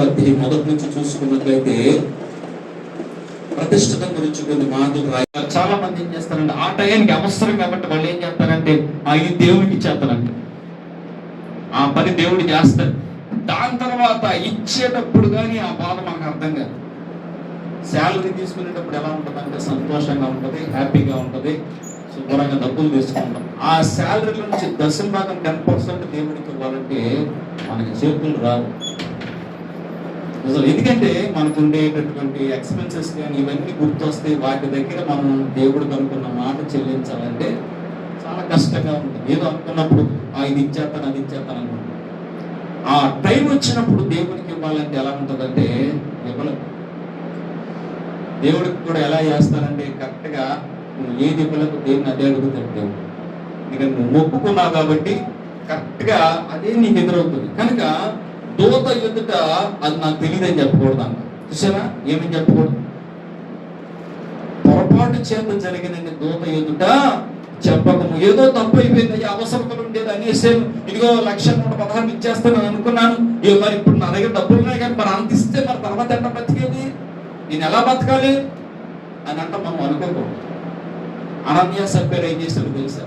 అధ్యాయం మొదటి నుంచి చూసుకున్నట్లయితే ప్రతిష్ఠితం గురించి కొన్ని మాటలు రాయాలి. చాలా మంది ఏం చేస్తారంటే ఆ టయానికి అవసరం కాబట్టి వాళ్ళు ఏం చేస్తారంటే ఈ దేవుడికి ఇచ్చేస్తారంటే ఆ పని దేవుడు చేస్తారు. దాని తర్వాత ఇచ్చేటప్పుడు కానీ ఆ బాధ మనకు అర్థం కాదు. శాలరీ తీసుకునేటప్పుడు ఎలా ఉంటుందంటే సంతోషంగా ఉంటుంది, హ్యాపీగా ఉంటుంది, శుభ్రంగా డబ్బులు తీసుకుంటాం. ఆ శాలరీ నుంచి 10% 10% దేవుడికి ఇవ్వాలంటే మనకి చేతులు రావు అసలు. ఎందుకంటే మనకు ఉండేటటువంటి ఎక్స్పెన్సెస్ కానీ ఇవన్నీ గుర్తొస్తే వాటి దగ్గర మనం దేవుడికి అనుకున్న మాట చెల్లించాలంటే చాలా కష్టంగా ఉంటుంది. ఏదో అనుకున్నప్పుడు ఇది ఇచ్చేస్తాను, అది ఇచ్చేస్తాను అనుకుంటాం. ఆ టైం వచ్చినప్పుడు దేవుడికి ఇవ్వాలంటే ఎలా ఉంటుందంటే ఇవ్వలేదు. దేవుడికి కూడా ఎలా చేస్తానంటే కరెక్ట్గా నువ్వు ఏది ఇవ్వలకు దేవుని అదే అడుగుతాడు దేవుడు. ఇక నువ్వు మొక్కుకున్నావు కాబట్టి కరెక్ట్గా అదే నీకు ఎదురవుతుంది. కనుక దూత ఎదుట అది నాకు తెలియదని చెప్పకూడదు అన్న. చూసారా, ఏమని చెప్పకూడదు? పొరపాటు చేత జరిగిన దూత ఎదుట చెప్పకము. ఏదో తప్పు అయిపోయింది, అయ్యా అవసరతలు ఉండేది అనేసాను, ఇదిగో 1,116 ఇచ్చేస్తాను అనుకున్నాను, మరి ఇప్పుడు నా దగ్గర డబ్బులు ఉన్నాయి కానీ మరి అంత ఇస్తే మరి తర్వాత ఎంత బతికేది, నేను ఎలా బతకాలి అని అంట మనం అనుకోకూడదు. అనన్య సభ్యులు ఏం చేశారు తెలుసా?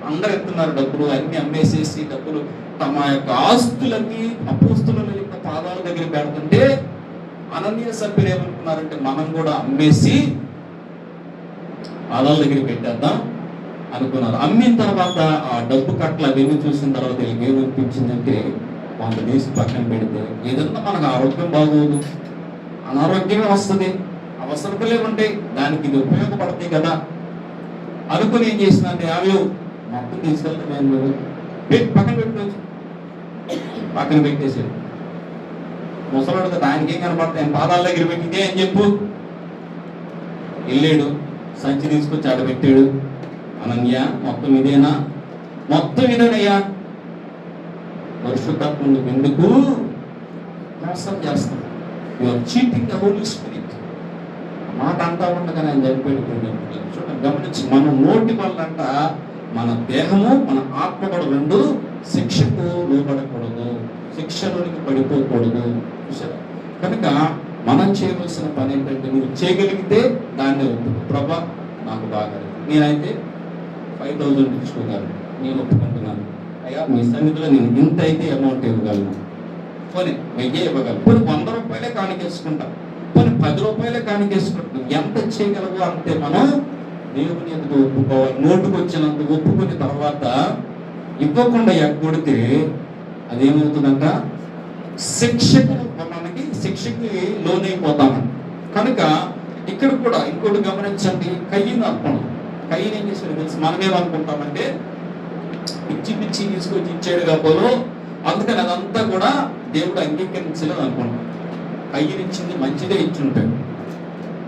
అందరు ఎత్తున్నారు డబ్బులు, అన్ని అమ్మేసేసి డబ్బులు తమ యొక్క ఆస్తులన్నీ అపోస్తుల యొక్క పాదాల దగ్గర పెడుతుంటే అనన్య సభ్యులు ఏమనుకున్నారంటే మనం కూడా అమ్మేసి పాదాల దగ్గర పెట్టేద్దాం అనుకున్నారు. అమ్మిన తర్వాత ఆ డబ్బు కట్టలు అవన్నీ చూసిన తర్వాత ఏమనిపించిందంటే కొంత తీసి పక్కన పెడితే ఏదన్నా మనకు ఆరోగ్యం బాగోదు, అనారోగ్యమే వస్తుంది, అవసరతలే ఉంటాయి, దానికి ఇది ఉపయోగపడతాయి కదా అనుకుని ఏం చేసిందంటే అవి మొత్తం తీసుకెళ్తే నేను పక్కన పెట్టుకోవచ్చు, పక్కన పెట్టేసాడు. ముసలాడు దానికి ఏం కనపడతాయి, పాదాల దగ్గర పెట్టిందే అని చెప్పు. వెళ్ళాడు, సంచి తీసుకొచ్చి ఆడబెట్టాడు. అనన్య మొత్తం ఇదేనా? మొత్తం ఇదేనయ్యా. పరిశుద్ధాత్మ నువ్వు ఎందుకు మోసం చేస్తావు? You are cheating the Holy Spirit. మాట అంతా ఉండగా నేను చనిపోయాడు. చూడండి, గమనించి మన నోటి వల్ల అంట మన దేహము మన ఆత్మ కూడా రెండు శిక్షకు లోబడకూడదు, శిక్షలోనికి పడిపోకూడదు. చూసారా? కనుక మనం చేయవలసిన పని ఏంటంటే నువ్వు చేయగలిగితే దాన్ని ఒప్పుకో. ప్రభా నాకు బాగా నేనైతే 5,000 ఇచ్చుకోగలను, నేను ఒప్పుకుంటున్నాను అయ్యా మీ సన్నిధిలో నేను ఇంత అయితే అమౌంట్ ఇవ్వగలను, పోనీ 1000 ఇవ్వగలను, పోనీ 100 రూపాయలే కానికేసుకుంటా, పోనీ 10 రూపాయలే కానికేసుకుంటాం. ఎంత చేయగలవో అంతే మనం దేవుని ఎందుకు ఒప్పుకోవాలి. నోటుకు వచ్చినంత ఒప్పుకున్న తర్వాత ఇవ్వకుండా ఎగ్గొడితే అదేమవుతుందంట? మనకి శిక్షకి లోనైపోతామంట. కనుక ఇక్కడ కూడా ఇంకోటి గమనించండి, కయ్యను అర్పణ. కయ్యను ఏం చేసాడు తెలుసు? మనమేమనుకుంటామంటే పిచ్చి పిచ్చి తీసుకొచ్చి ఇచ్చాడు కాబోలు, అందుకని అదంతా కూడా దేవుడు అంగీకరించలేదు అనుకుంటాం. కయ్యను ఇచ్చింది మంచిదే ఇచ్చుంటాడు,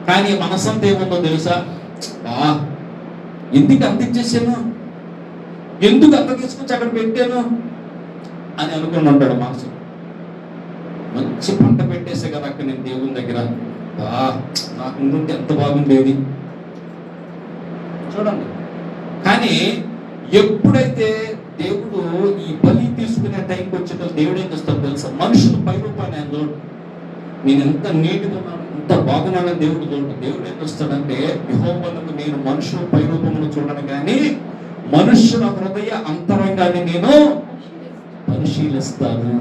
కానీ మనసంతా ఏముందో తెలుసా? ఎందుకు అంత ఇచ్చేసాను, ఎందుకు అంత తీసుకొచ్చి అక్కడ పెట్టాను అని అనుకుని ఉంటాడు మనసు. మంచి పంట పెట్టేసే కదా అక్కడ నేను దేవుని దగ్గర, నాకు ఉండుంటే ఎంత బాగుండేది చూడండి. కానీ ఎప్పుడైతే దేవుడు ఈ బలి తీసుకునే టైంకి వచ్చేటో దేవుడు ఏం చేస్తాడు తెలుసా? మనుషులు పై రూపాయలు ఆయన చూడు, నేను ఎంత నీట్గా ఉన్నాను, ఎంత బాగున్నానని దేవుడు చూడు. దేవుడు ఏం చూస్తాడంటే యెహోవాను నేను మనుషుల పై రూపమును చూడను కానీ మనుషుల హృదయ అంతరంగాన్ని నేను పరిశీలిస్తాను.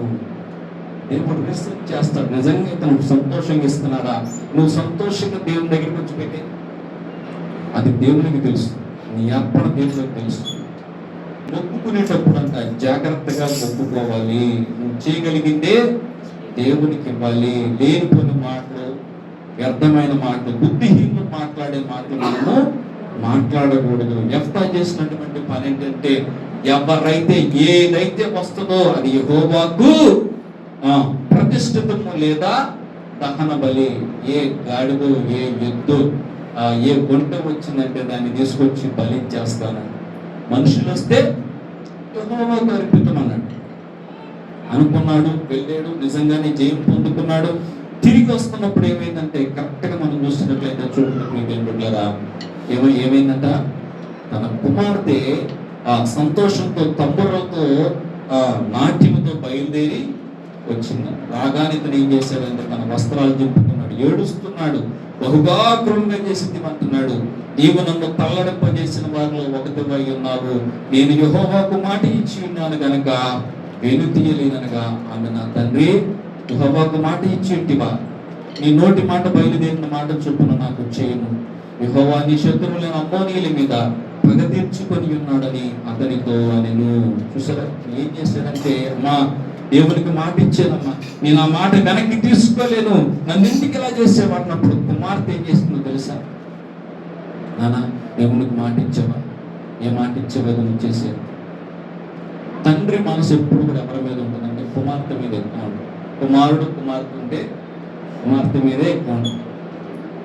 దేవుడు రీసెర్చ్ చేస్తాడు, నిజంగా తనకు సంతోషంగా ఇస్తున్నాడా? నువ్వు సంతోషంగా దేవుని దగ్గరికి వచ్చి పెట్టి అది దేవునికి తెలుసు, నీ అర్పణ దేవునికి తెలుసు. మొక్కుకునేటప్పుడు అంత జాగ్రత్తగా మొక్కుకోవాలి. నువ్వు చేయగలిగిందే దేవునికి ఇవ్వాలి. లేనిపోయిన మాటలు, వ్యర్థమైన మాటలు, బుద్ధిహీనులు మాట్లాడే మాటలు మనము మాట్లాడకూడదు. యెఫ్తా చేసినటువంటి పని ఏంటంటే ఎవరైతే ఏదైతే వస్తుందో అది యెహోవాకు ప్రతిష్ఠితము లేదా దహన బలి. ఏ గాడిదో ఏ ఎద్దు ఏ గుంట వచ్చిందంటే దాన్ని తీసుకొచ్చి బలి చేస్తాను. మనుషులు వస్తే యెహోవాకు అర్పితం అన్నాడు. అనుకున్నాడు, వెళ్ళాడు, నిజంగానే జయం పొందుకున్నాడు. తిరిగి వస్తున్నప్పుడు ఏమైందంటే కరెక్ట్గా మనం చూస్తున్నట్లయితే చూడండి ఏమైందంట, తన కుమార్తె సంతోషంతో తంబురలతో నాట్యముతో బయలుదేరి వచ్చింది. రాగానే తను ఏం చేశాడంటే తన వస్త్రాలు దింపుకున్నాడు, ఏడుస్తున్నాడు, బహుగా క్రూరంగా చేసింది అంటున్నాడు. నీవు నన్ను తల్లడింపజేసిన వారిలో ఒకటివై ఉన్నావు. నేను యెహోవాకు మాట ఇచ్చి ఉన్నాను గనక వెనుతీయలేననగా ఆమె, నా తండ్రి యెహోవాకు మాట ఇచ్చి ఉంటివా, నీ నోటి మాట బయలుదేరిన మాట చొప్పున నాకు చేయను. యెహోవా నీ శత్రువులైన అమ్మోనీయుల మీద పగ తీర్చుకొని ఉన్నాడని అతనితో అనెను. చూసారా ఏం చేశాడంటే, అమ్మా దేవునికి మాట ఇచ్చానమ్మా, నేను ఆ మాట వెనక్కి తీసుకోలేను, నన్ను ఇంటికి ఎలా చేసేవాడినప్పుడు కుమార్తె ఏం చేస్తుందో తెలుసా? నానా దేవునికి మాట ఇచ్చావా? ఏ మాట ఇచ్చావో నువ్వు చేసేది. తండ్రి మనసు ఎప్పుడు కూడా ఎవరి మీద ఉంటుందంటే కుమార్తె మీద ఎక్కువ ఉంటుంది. కుమారుడు కుమార్తె ఉంటే కుమార్తె మీదే ఎక్కువ ఉంటుంది.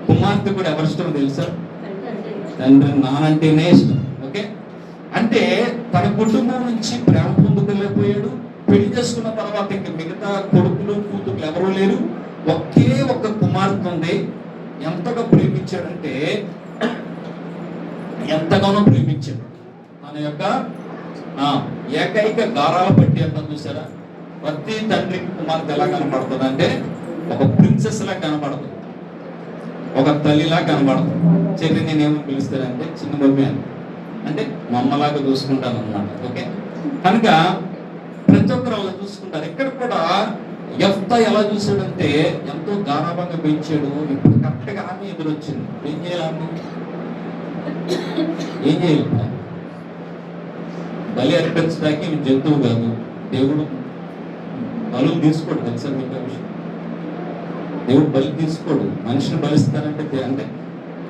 కుమార్తె కూడా ఎవరి ఇష్టం తెలుసా? తండ్రి, నానంటేనే ఇష్టం. ఓకే, అంటే తన కుటుంబం నుంచి ప్రేమ పొందుకోలేకపోయాడు. పెళ్లి చేసుకున్న తర్వాత ఇంక మిగతా కొడుకులు కూతుర్లు ఎవరూ లేరు. ఒకే ఒక్క కుమార్తె ఉంది. ఎంతగా ప్రేమించాడంటే ఎంతగానో ప్రేమించాడు. తన యొక్క ఏకైక గారాల పట్టి అంతా చూసారా? ప్రతి తండ్రికి కుమార్తె ఎలా కనపడుతుంది అంటే ఒక ప్రిన్సెస్ లా కనపడుతుంది, ఒక తల్లిలా కనపడుతుంది. చెల్లి నేనేమో పిలుస్తానంటే చిన్న బొమ్మే అంటే మా అమ్మలాగా చూసుకుంటాను అన్నమాట. ఓకే, కనుక ప్రతి ఒక్కరు అలా చూసుకుంటారు. ఇక్కడ కూడా యెఫ్తా ఎలా చూసాడంటే ఎంతో గారాభంగా పెంచాడు. ఇప్పుడు కరెక్ట్గా ఆమె ఎదురొచ్చింది. ఏం చేయాలి? ఏం చేయాలి? బలి అర్పించడానికి జంతువు కాదు. దేవుడు బలులు తీసుకోడు, తెలుసా మీకు విషయం? దేవుడు బలి తీసుకోడు. మనిషిని బలిస్తానంటే అంటే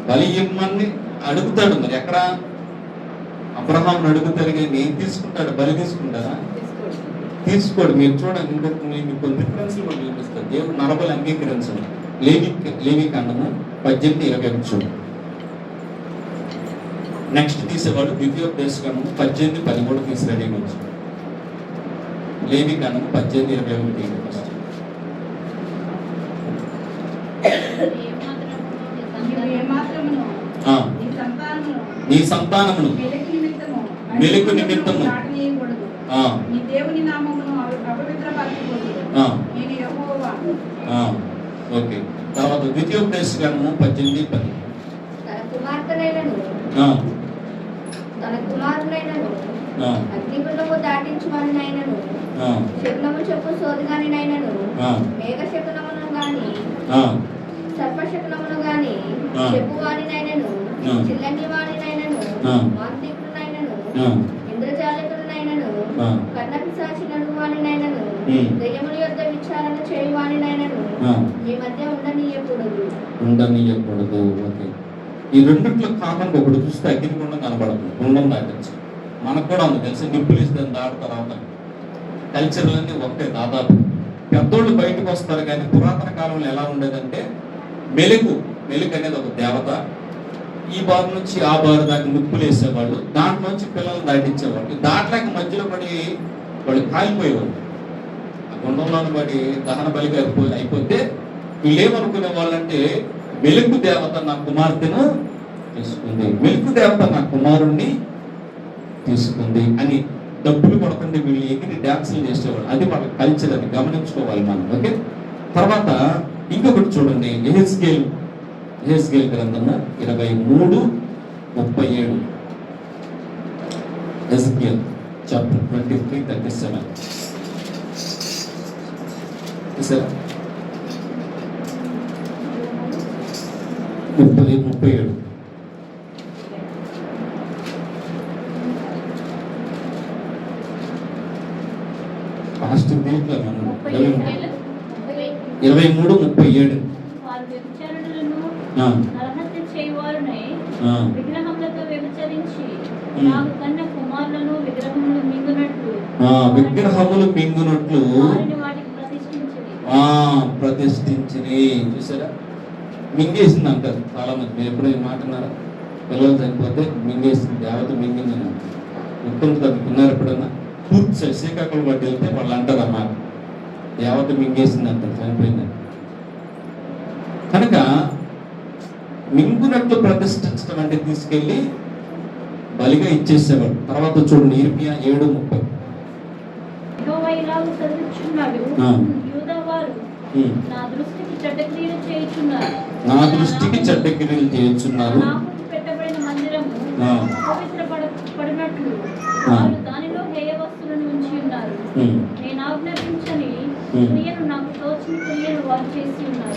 బలి ఇమ్మని అడుగుతాడు. మరి ఎక్కడ అబ్రహాంను అడుగుతాడు కానీ ఏం తీసుకుంటాడు? బలి తీసుకుంటారా? తీసుకోడు. మీరు చూడండి, మీకు కొన్ని రిఫరెన్స్లు కూడా చూపిస్తారు. దేవుడు నరబలి అంగీకరించడు. లేవి కాండము 18:21 చూడు. నెక్స్ట్ తీసేవాడు ద్వితీయోపదేశకాండము 18:13 తీసి రెడీగా వచ్చు. లేవి కాండము 18:21 నీ సంతానమును మెలుకు నిమిత్తము ఓకే. తర్వాత ద్వితీయోపదేశకాండము 18:10 తన కుమారులైనను అగ్నిగుండము దాటించువానినైనను శకునము చెప్పు సోదిగానినైనను మేఘ శకునమును గాని సర్ప శకునమును గాని చెప్పువానినైనను చిల్లని వానినైనను మాంత్రికుడునైనను ఇంద్రజాలకుడునైనను కర్ణపిశాచి నడువానినైనను దయ్యముల యొద్ద విచారణ చేయువానినైనను మీ మధ్య ఉండనీయకూడదు. ఓకే, ఈ రెండిట్లో కామన్ ఒకటి చూస్తే అగ్నిగుండం కనబడదు, గుండం దాటచ్చు. మనకు కూడా ఉంది తెలుసు, నిప్పులు ఇస్తే దాటుతారు. అవుతాం కల్చర్లన్నీ ఒకటే దాదాపు. పెద్దోళ్ళు బయటకు వస్తారు కానీ పురాతన కాలంలో ఎలా ఉండేదంటే మెలుగు అనేది ఒక దేవత. ఈ బారు నుంచి ఆ బారు దాకా నిప్పులు వేసేవాళ్ళు, దాంట్లోంచి పిల్లల్ని దాటించేవాళ్ళు. దాంట్లోకి మధ్యలో పడి వాళ్ళు కాలిపోయేవాళ్ళు. ఆ గుండంలో పడి దహన బలిగా అయిపోతే వీళ్ళేమనుకునే వాళ్ళంటే మెలుగు దేవత నా కుమార్తెను తీసుకుంది, మెలుగు దేవత నా కుమారుణ్ణి తీసుకుంది అని డబ్బులు కొడకండి వీళ్ళు ఎగిరి డ్యాన్సులు చేసేవాళ్ళు. అది వాళ్ళ కల్చర్, అది గమనించుకోవాలి మనం. ఓకే, తర్వాత ఇంకొకటి చూడండి, యెహెజ్కేలు గ్రంథము 23:37. యెహెజ్కేలు చాప్టర్ 23:37 చూసారా? 37 ఫాస్ట్ దీంట్లో మనం 23:37 విగ్రహములతో వ్యభిచరించి నాకు కన్న కుమారులను విగ్రహములు విగ్రహములు మింగునట్లు వారిని వాటికి ప్రతిష్ఠించిరి. ప్రతిష్ఠించిని. చూసారా, మింగేసింది అంటారు చాలా మంది. మీరు ఎప్పుడైనా మాట్లాడారా? పిల్లలు చనిపోతే మింగేసింది, దేవత మింగిందని గుర్తుంటుంది. విన్నారు ఎప్పుడన్నా? పూర్తి శ్రీకాకుళం బట్టి వెళ్తే వాళ్ళు అంటారు అన్నమాట, దేవత మింగేసింది అంటారు చనిపోయిందని. కనుక మింగునట్లు ప్రతిష్ఠించడం అంటే తీసుకెళ్ళి బలిగా ఇచ్చేసేవాడు. తర్వాత చూడండి ఇర్మియా 7:30. యెహోవా ఇలాగు సెలవిచ్చుచున్నాడు, ఆ. యూదావారు నా దృష్టికి చెడ్డ క్రియలు చేయుచున్నారు. నా దృష్టికి చెడ్డ క్రియలు చేయుచున్నారు. నామముకు పెట్టబడిన మందిరము ఆ. పడినట్లు ఆ. వారు దానిలో హేయ వస్తువులను ఉంచి ఉన్నారు. నేను ఆజ్ఞాపించని క్రియను, నాకు తోచిన క్రియను వారు చేసి ఉన్నారు.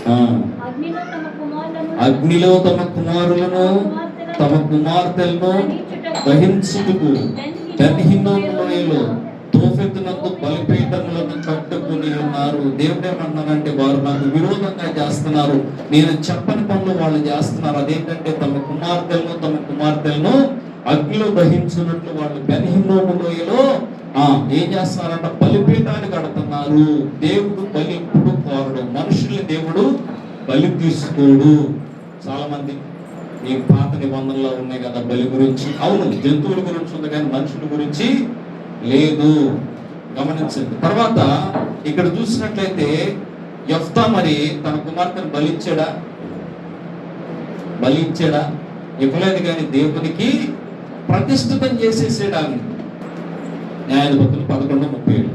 అగ్నిలో తమ కుమారులను తమ కుమార్తెలను దహించుటకు బెన్హిన్నోములో తోఫెతునందు బలిపీఠములను కట్టుకుని ఉన్నారు. దేవుడు ఏమన్నారంటే, వారు నాకు విరోధంగా చేస్తున్నారు, నేను చెప్పని పనులు వాళ్ళు చేస్తున్నారు. అదేంటంటే తమ కుమార్తెలను అగ్నిలో దహించున్నట్లు వాళ్ళు బెన్హిన్నోములో ఏం చేస్తున్నారంట? బలిపీఠాన్ని కడుతున్నారు. దేవుడు బలి ఎప్పుడు కోరడు, మనుషుల్ని దేవుడు బలి తీసుకోడు. చాలా మంది ఈ పాత నిబంధనలో ఉన్నాయి కదా బలి గురించి. అవును, జంతువుల గురించి ఉంది కానీ మనుషుల గురించి లేదు. గమనించండి. తర్వాత ఇక్కడ చూసినట్లయితే యెఫ్తా మరి తన కుమార్తెను బలి ఇచ్చాడా? ఇవ్వలేదు, కానీ దేవునికి ప్రతిష్ఠితం చేసేసాడు ఆమె. న్యాయాధిపతులు 11:37.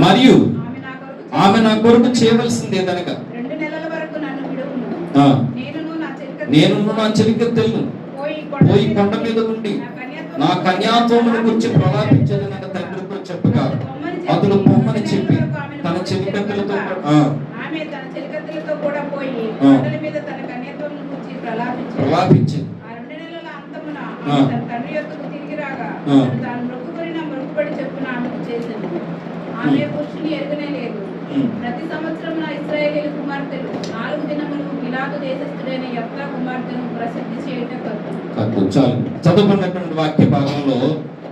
మరియు ఆమె నా కొరకు చేయవలసింది ఏదనగా, 2 నెలల వరకు నన్ను విడువుము. నేను నా చెలికత్తెలను పోయి కొండ మీద నుండి నా కన్యాత్వమును గురించి ప్రలాపించదని తండ్రితో చెప్పగా, అతడు పొమ్మని చెప్పి తన చెలికత్తెలతో ఆమె తన చెలికత్తెలతో కూడా పోయి కొండల మీద తన కన్యాత్వమును గురించి ప్రలాపించింది. ఆ 2 నెలల అంతమున ఆమె తన తండ్రి యొద్దకు తిరిగి రాగా, తాను మొక్కుబడి చెప్పున ఆమెకు చేసింది. ఆమె పురుషుని ఎరుగనే లేదు. ప్రతి సంవత్సరం నా ఇశ్రాయేలీయుల కుమార్తెలు 4 దినములు గిలాదు దేశస్థుడైన యెఫ్తా కుమార్తెను ప్రసిద్ధి చేయటం. చాలు. చదువుకున్నటువంటి వాక్య భాగంలో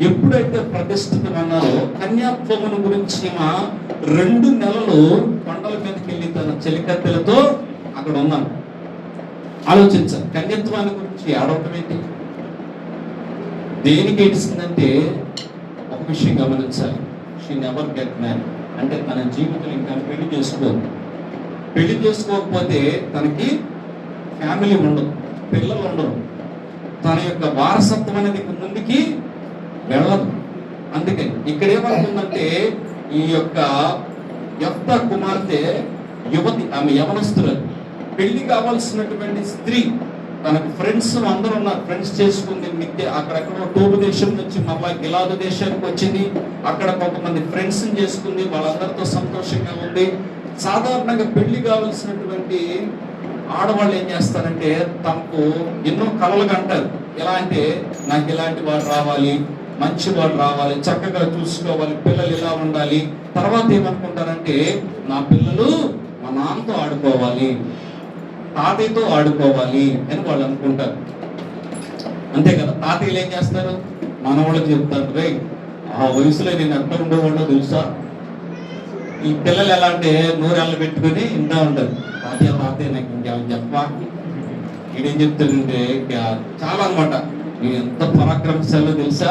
ఎప్పుడైతే ప్రతిష్ఠితమన్నారో కన్యాత్వమును గురించి 2 నెలలు కొండల మీదకి వెళ్ళి తన చెలికత్తెలతో అక్కడ ఉన్నాను. ఆలోచించాలి, కన్యత్వాన్ని గురించి ఏడవటం ఏంటి? దేనికి ఏడిస్తుందంటే ఒక విషయం గమనించాలి, షీ నెవర్ గెట్ మ్యారీడ్. అంటే తన జీవితం ఇంకా పెళ్లి చేసుకోకపోతే తనకి ఫ్యామిలీ ఉండదు, పిల్లలు ఉండరు, తన యొక్క వారసత్వం అనేది ముందుకి వెళ్ళదు. అందుకని ఇక్కడ ఏమనుకుందంటే, ఈ యొక్క యెఫ్తా కుమార్తె యువతి, ఆమె యవనస్తురాలు, పెళ్లి కావాల్సినటువంటి స్త్రీ, తనకు ఫ్రెండ్స్ అందరూ ఉన్నారు, ఫ్రెండ్స్ చేసుకుంది. అక్కడెక్కడో టోబు దేశం నుంచి మళ్ళా గిలాదు దేశానికి వచ్చింది, అక్కడ కొంతమంది ఫ్రెండ్స్ చేసుకుంది, వాళ్ళందరితో సంతోషంగా ఉంది. సాధారణంగా పెళ్లి కావాల్సినటువంటి ఆడవాళ్ళు ఏం చేస్తారంటే, తమకు ఎన్నో కలలు కంటారు. ఎలా అంటే, నాకు ఇలాంటి వాడు రావాలి, మంచి వాడు రావాలి, చక్కగా చూసుకోవాలి, పిల్లలు ఇలా ఉండాలి. తర్వాత ఏమనుకుంటారంటే, నా పిల్లలు మా నాన్నతో ఆడుకోవాలి, తాతయ్యతో ఆడుకోవాలి అని వాళ్ళు అనుకుంటారు. అంతే కదా. తాతయ్యలు ఏం చేస్తారు, మనవాళ్ళకి చెప్తారు, రే ఆ వయసులో నేను ఎక్కడ ఉండేవాళ్ళో తెలుసా. ఈ పిల్లలు ఎలా అంటే నూరెళ్ళు పెట్టుకుని ఇంటా ఉంటారు, తాతయ్య నాకు ఇంకేమైనా చెప్పా. ఈడేం చెప్తాడంటే చాలా అనమాట, నేను ఎంత పరాక్రమశాలో తెలుసా,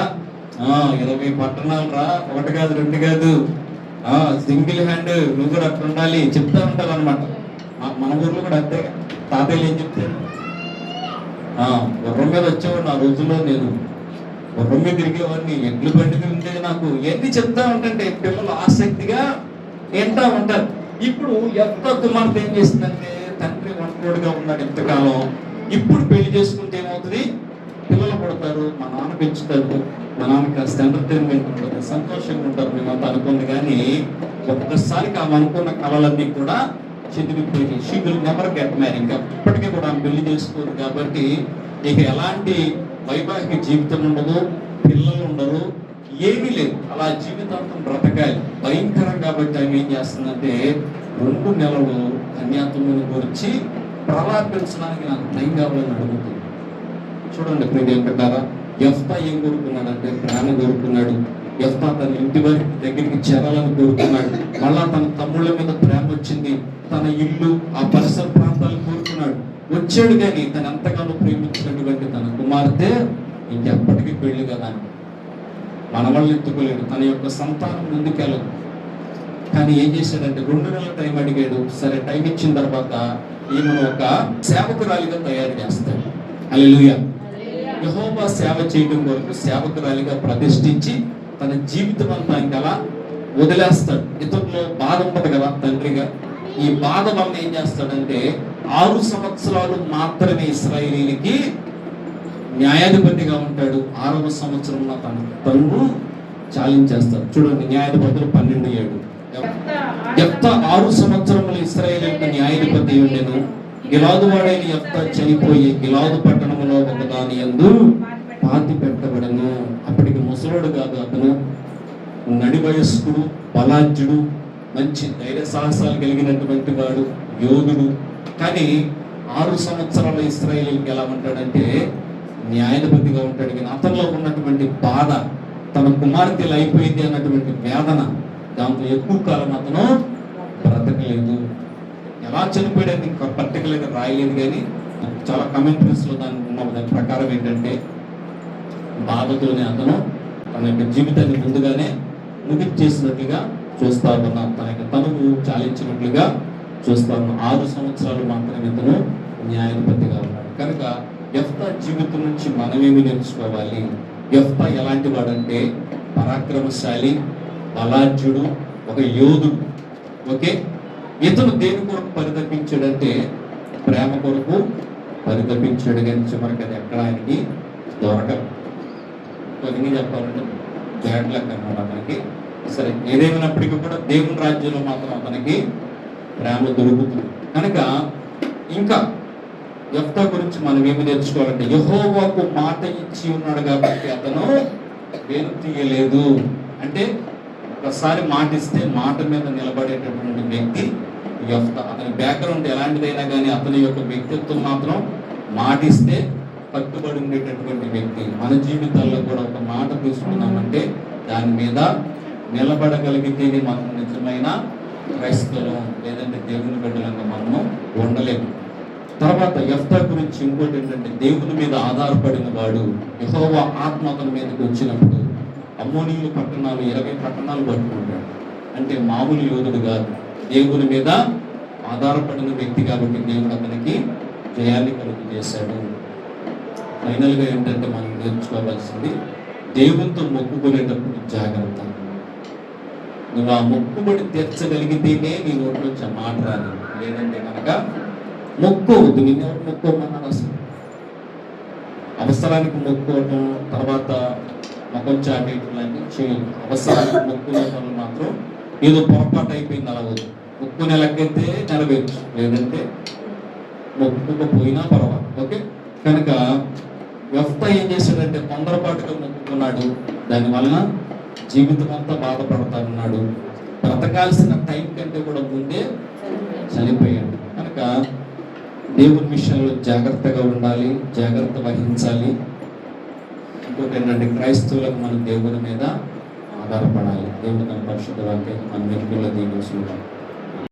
20 పట్టణాలు రా, 1 కాదు 2 కాదు, సింగిల్ హ్యాండ్, నువ్వు కూడా అక్కడ ఉండాలి చెప్తా ఉంటారు అనమాట. మన ఊర్లో కూడా అంతే. తాతయ్యలు ఏం చెప్తారు, గుర్రం మీద వచ్చేవాడు ఆ రోజుల్లో, నేను గుర్రం మీద తిరిగేవాడిని, ఎడ్లు బండి ఉంటే నాకు ఎన్ని చెప్తా ఉంటే పిల్లలు ఆసక్తిగా వింటా ఉంటారు. ఇప్పుడు యెఫ్తా కుమార్తె ఏం చేస్తుందంటే, తండ్రి వంటోడుగా ఉన్నాడు ఇంతకాలం, ఇప్పుడు పెళ్లి చేసుకుంటే ఏమవుతుంది, పిల్లలు పడతారు, మా నాన్న పెంచుతారు, మా నాన్న కాస్త ఎంటర్టైన్మెంట్ ఉంటుంది, సంతోషంగా ఉంటారు, మేమంతా అనుకుంది. కానీ ఒక్కసారికి ఆమె అనుకున్న కళలన్నీ కూడా చెదిరిపోయి, she will never get marry. ఇంకా ఇప్పటికీ కూడా ఆమె పెళ్లి చేసుకోదు. కాబట్టి ఇక ఎలాంటి వైవాహిక జీవితం ఉండదు, పిల్లలు ఉండరు, ఏమీ లేదు, అలా జీవితాంతం బ్రతకాలి, భయంకరం. కాబట్టి ఆమె ఏం చేస్తుందంటే, 2 నెలలు కన్యాత్వమును గురించి ప్రలాపించడానికి నాకు టైం కావాలని అడుగుతుంది. చూడండి ప్రియదేవులారా, యెఫ్తా ఏం కోరుకున్నాడంటే, ప్రేమ కోరుకున్నాడు. యెఫ్తా తన ఇంటి వారి దగ్గరికి చేరాలని కోరుకున్నాడు. మళ్ళా తన తమ్ముళ్ళ మీద ప్రేమ వచ్చింది. తన ఇల్లు ఆ పరిసర ప్రాంతాలు కోరుకున్నాడు. వచ్చాడు కానీ తను ఎంతగానో ప్రేమించినటువంటి తన కుమార్తె ఇంకెప్పటికీ పెళ్లి కదా మనవాళ్ళు ఎత్తుకోలేడు. తన యొక్క సంతానం ముందుకెళ్ళదు. కానీ ఏం చేశాడంటే 2 నెలల టైం అడిగాడు. సరే టైం ఇచ్చిన తర్వాత ఈమెను ఒక సేవకురాలిగా తయారు చేస్తాడు. హల్లెలూయా. యెహోవా సేవ చేయడం కొరకు సేవకురాలిగా ప్రతిష్ఠించి తన జీవితం అంతా ఇంకలా వదిలేస్తాడు. ఇతరులో బాధ ఉంటది కదా తండ్రిగా. ఈ బాధ వల్ల ఏం చేస్తాడంటే 6 సంవత్సరాలు మాత్రమే ఇశ్రాయేలీలకి న్యాయాధిపతిగా ఉంటాడు. 6వ సంవత్సరంలో తను చాలించేస్తాడు. చూడండి న్యాయాధిపతులు 12:7. యెఫ్తా 6 సంవత్సరములు ఇశ్రాయేలీయులకు న్యాయాధిపతి ఉండెను. గిలాదు వాడైన యెఫ్తా చనిపోయి గిలాదు పట్టణములో ఒకదాని యందు పాతి పెట్టబడెను. అప్పటికి ముసలోడు కాదు, అతను నడి వయస్కుడు, బలాఢ్యుడు, మంచి ధైర్య సాహసాలు కలిగినటువంటి వాడు, యోధుడు. కానీ 6 సంవత్సరాల ఇశ్రాయేలీయులకు ఎలా ఉంటాడంటే న్యాయాధిపతిగా ఉంటాడు. కానీ అతనిలో ఉన్నటువంటి బాధ, తన కుమార్తెలు అయిపోయింది అన్నటువంటి వేదన, దాంతో ఎక్కువ కాలం అతను బ్రతకలేదు. ఎలా చనిపోయాడని పర్టికులర్గా రాయలేదు, కానీ చాలా కమెంటరీస్ లో దాని ప్రకారం ఏంటంటే బాధతోనే అతను తన యొక్క జీవితాన్ని ముందుగానే ముగించేసినట్లుగా చూస్తా ఉన్నాం. తన యొక్క తనువు చాలించినట్లుగా చూస్తా ఉన్నాం. 6 సంవత్సరాలు మాత్రమే ఇతను న్యాయాధిపతిగా ఉన్నాడు. కనుక యెఫ్తా జీవితం నుంచి మనమేమి నేర్చుకోవాలి? యెఫ్తా ఎలాంటి వాడంటే పరాక్రమశాలి, బలాఢ్యుడు, ఒక యోధుడు. ఓకే, ఇతను దేని కొరకు పరితపించాడంటే ప్రేమ కొరకు పరితపించాడు. కానీ చివరికి అది ఎక్కడ ఆయనకి దొరకదు. కొద్దిగా చెప్పాలంటే బ్యాడ్ లక్ అన్నమాట అతనికి. సరే, ఏదేమైనప్పటికీ కూడా దేవుని రాజ్యంలో మాత్రం అతనికి ప్రేమ దొరుకుతుంది. కనుక ఇంకా యెఫ్తా గురించి మనం ఏమి నేర్చుకోవాలంటే యెహోవాకు మాట ఇచ్చి ఉన్నాడు కాబట్టి అతను వేలు తీయలేదు. అంటే ఒకసారి మాట ఇస్తే మాట మీద నిలబడేటటువంటి వ్యక్తి యెఫ్తా. అతని బ్యాక్గ్రౌండ్ ఎలాంటిదైనా కానీ అతని యొక్క వ్యక్తిత్వం మాత్రం మాట ఇస్తే కట్టుబడి ఉండేటటువంటి వ్యక్తి. మన జీవితాల్లో కూడా ఒక మాట తీసుకున్నామంటే దాని మీద నిలబడగలిగితేనే మనం నిజమైన క్రైస్తవం, లేదంటే దేవుని బిడ్డలంగా మనము ఉండలేము. తర్వాత యెఫ్తా గురించి ఇంకోటి ఏంటంటే దేవుని మీద ఆధారపడిన వాడు. యెహోవా ఆత్మ అతని మీదకి వచ్చినప్పుడు అమ్మోనీయుల పట్టణాలు 20 పట్టణాలు పట్టుకుంటాడు. అంటే మామూలు యోధుడు కాదు, దేవుని మీద ఆధారపడిన వ్యక్తి కాబట్టి దేవుడు అతనికి జయాన్ని కలుగు చేశాడు. ఫైనల్గా ఏంటంటే మనం నేర్చుకోవాల్సింది దేవునితో మొక్కుకునేటప్పుడు జాగ్రత్త. నువ్వు ఆ మొక్కుబడి తీర్చగలిగితేనే నీ నోట్లోంచి ఆ మాట రాదు. లేదంటే కనుక మొక్కోవద్దు. నిన్నెవరు మొక్కోమన్నాడు? అసలు అవసరానికి మొక్కోవటం, తర్వాత ముఖం చాటేట్లాంటివి చేయదు. అవసరానికి మొక్కునే పనులు మాత్రం ఏదో పొరపాటు అయిపోయింది అలా వద్దు. మొక్కునే లెక్కైతే నెరవేర్చు, లేదంటే మొక్కుకపోయినా పర్వాలేదు. ఓకే, కనుక యెఫ్తా ఏం చేశాడంటే తొందరపాటుగా మొక్కుకున్నాడు. దానివలన జీవితం అంతా బాధపడతా ఉన్నాడు. బ్రతకాల్సిన టైం కంటే కూడా ముందే చనిపోయాడు. కనుక దేవుని విషయంలో జాగ్రత్తగా ఉండాలి, జాగ్రత్త వహించాలి. ఇంకోటి ఏంటంటే క్రైస్తవులకు మనం దేవుని మీద ఆధారపడాలి. దేవుడు తన పరిశుద్ధ వాక్యాన్ని మన వెలుగులో దీవించుకుంటాం.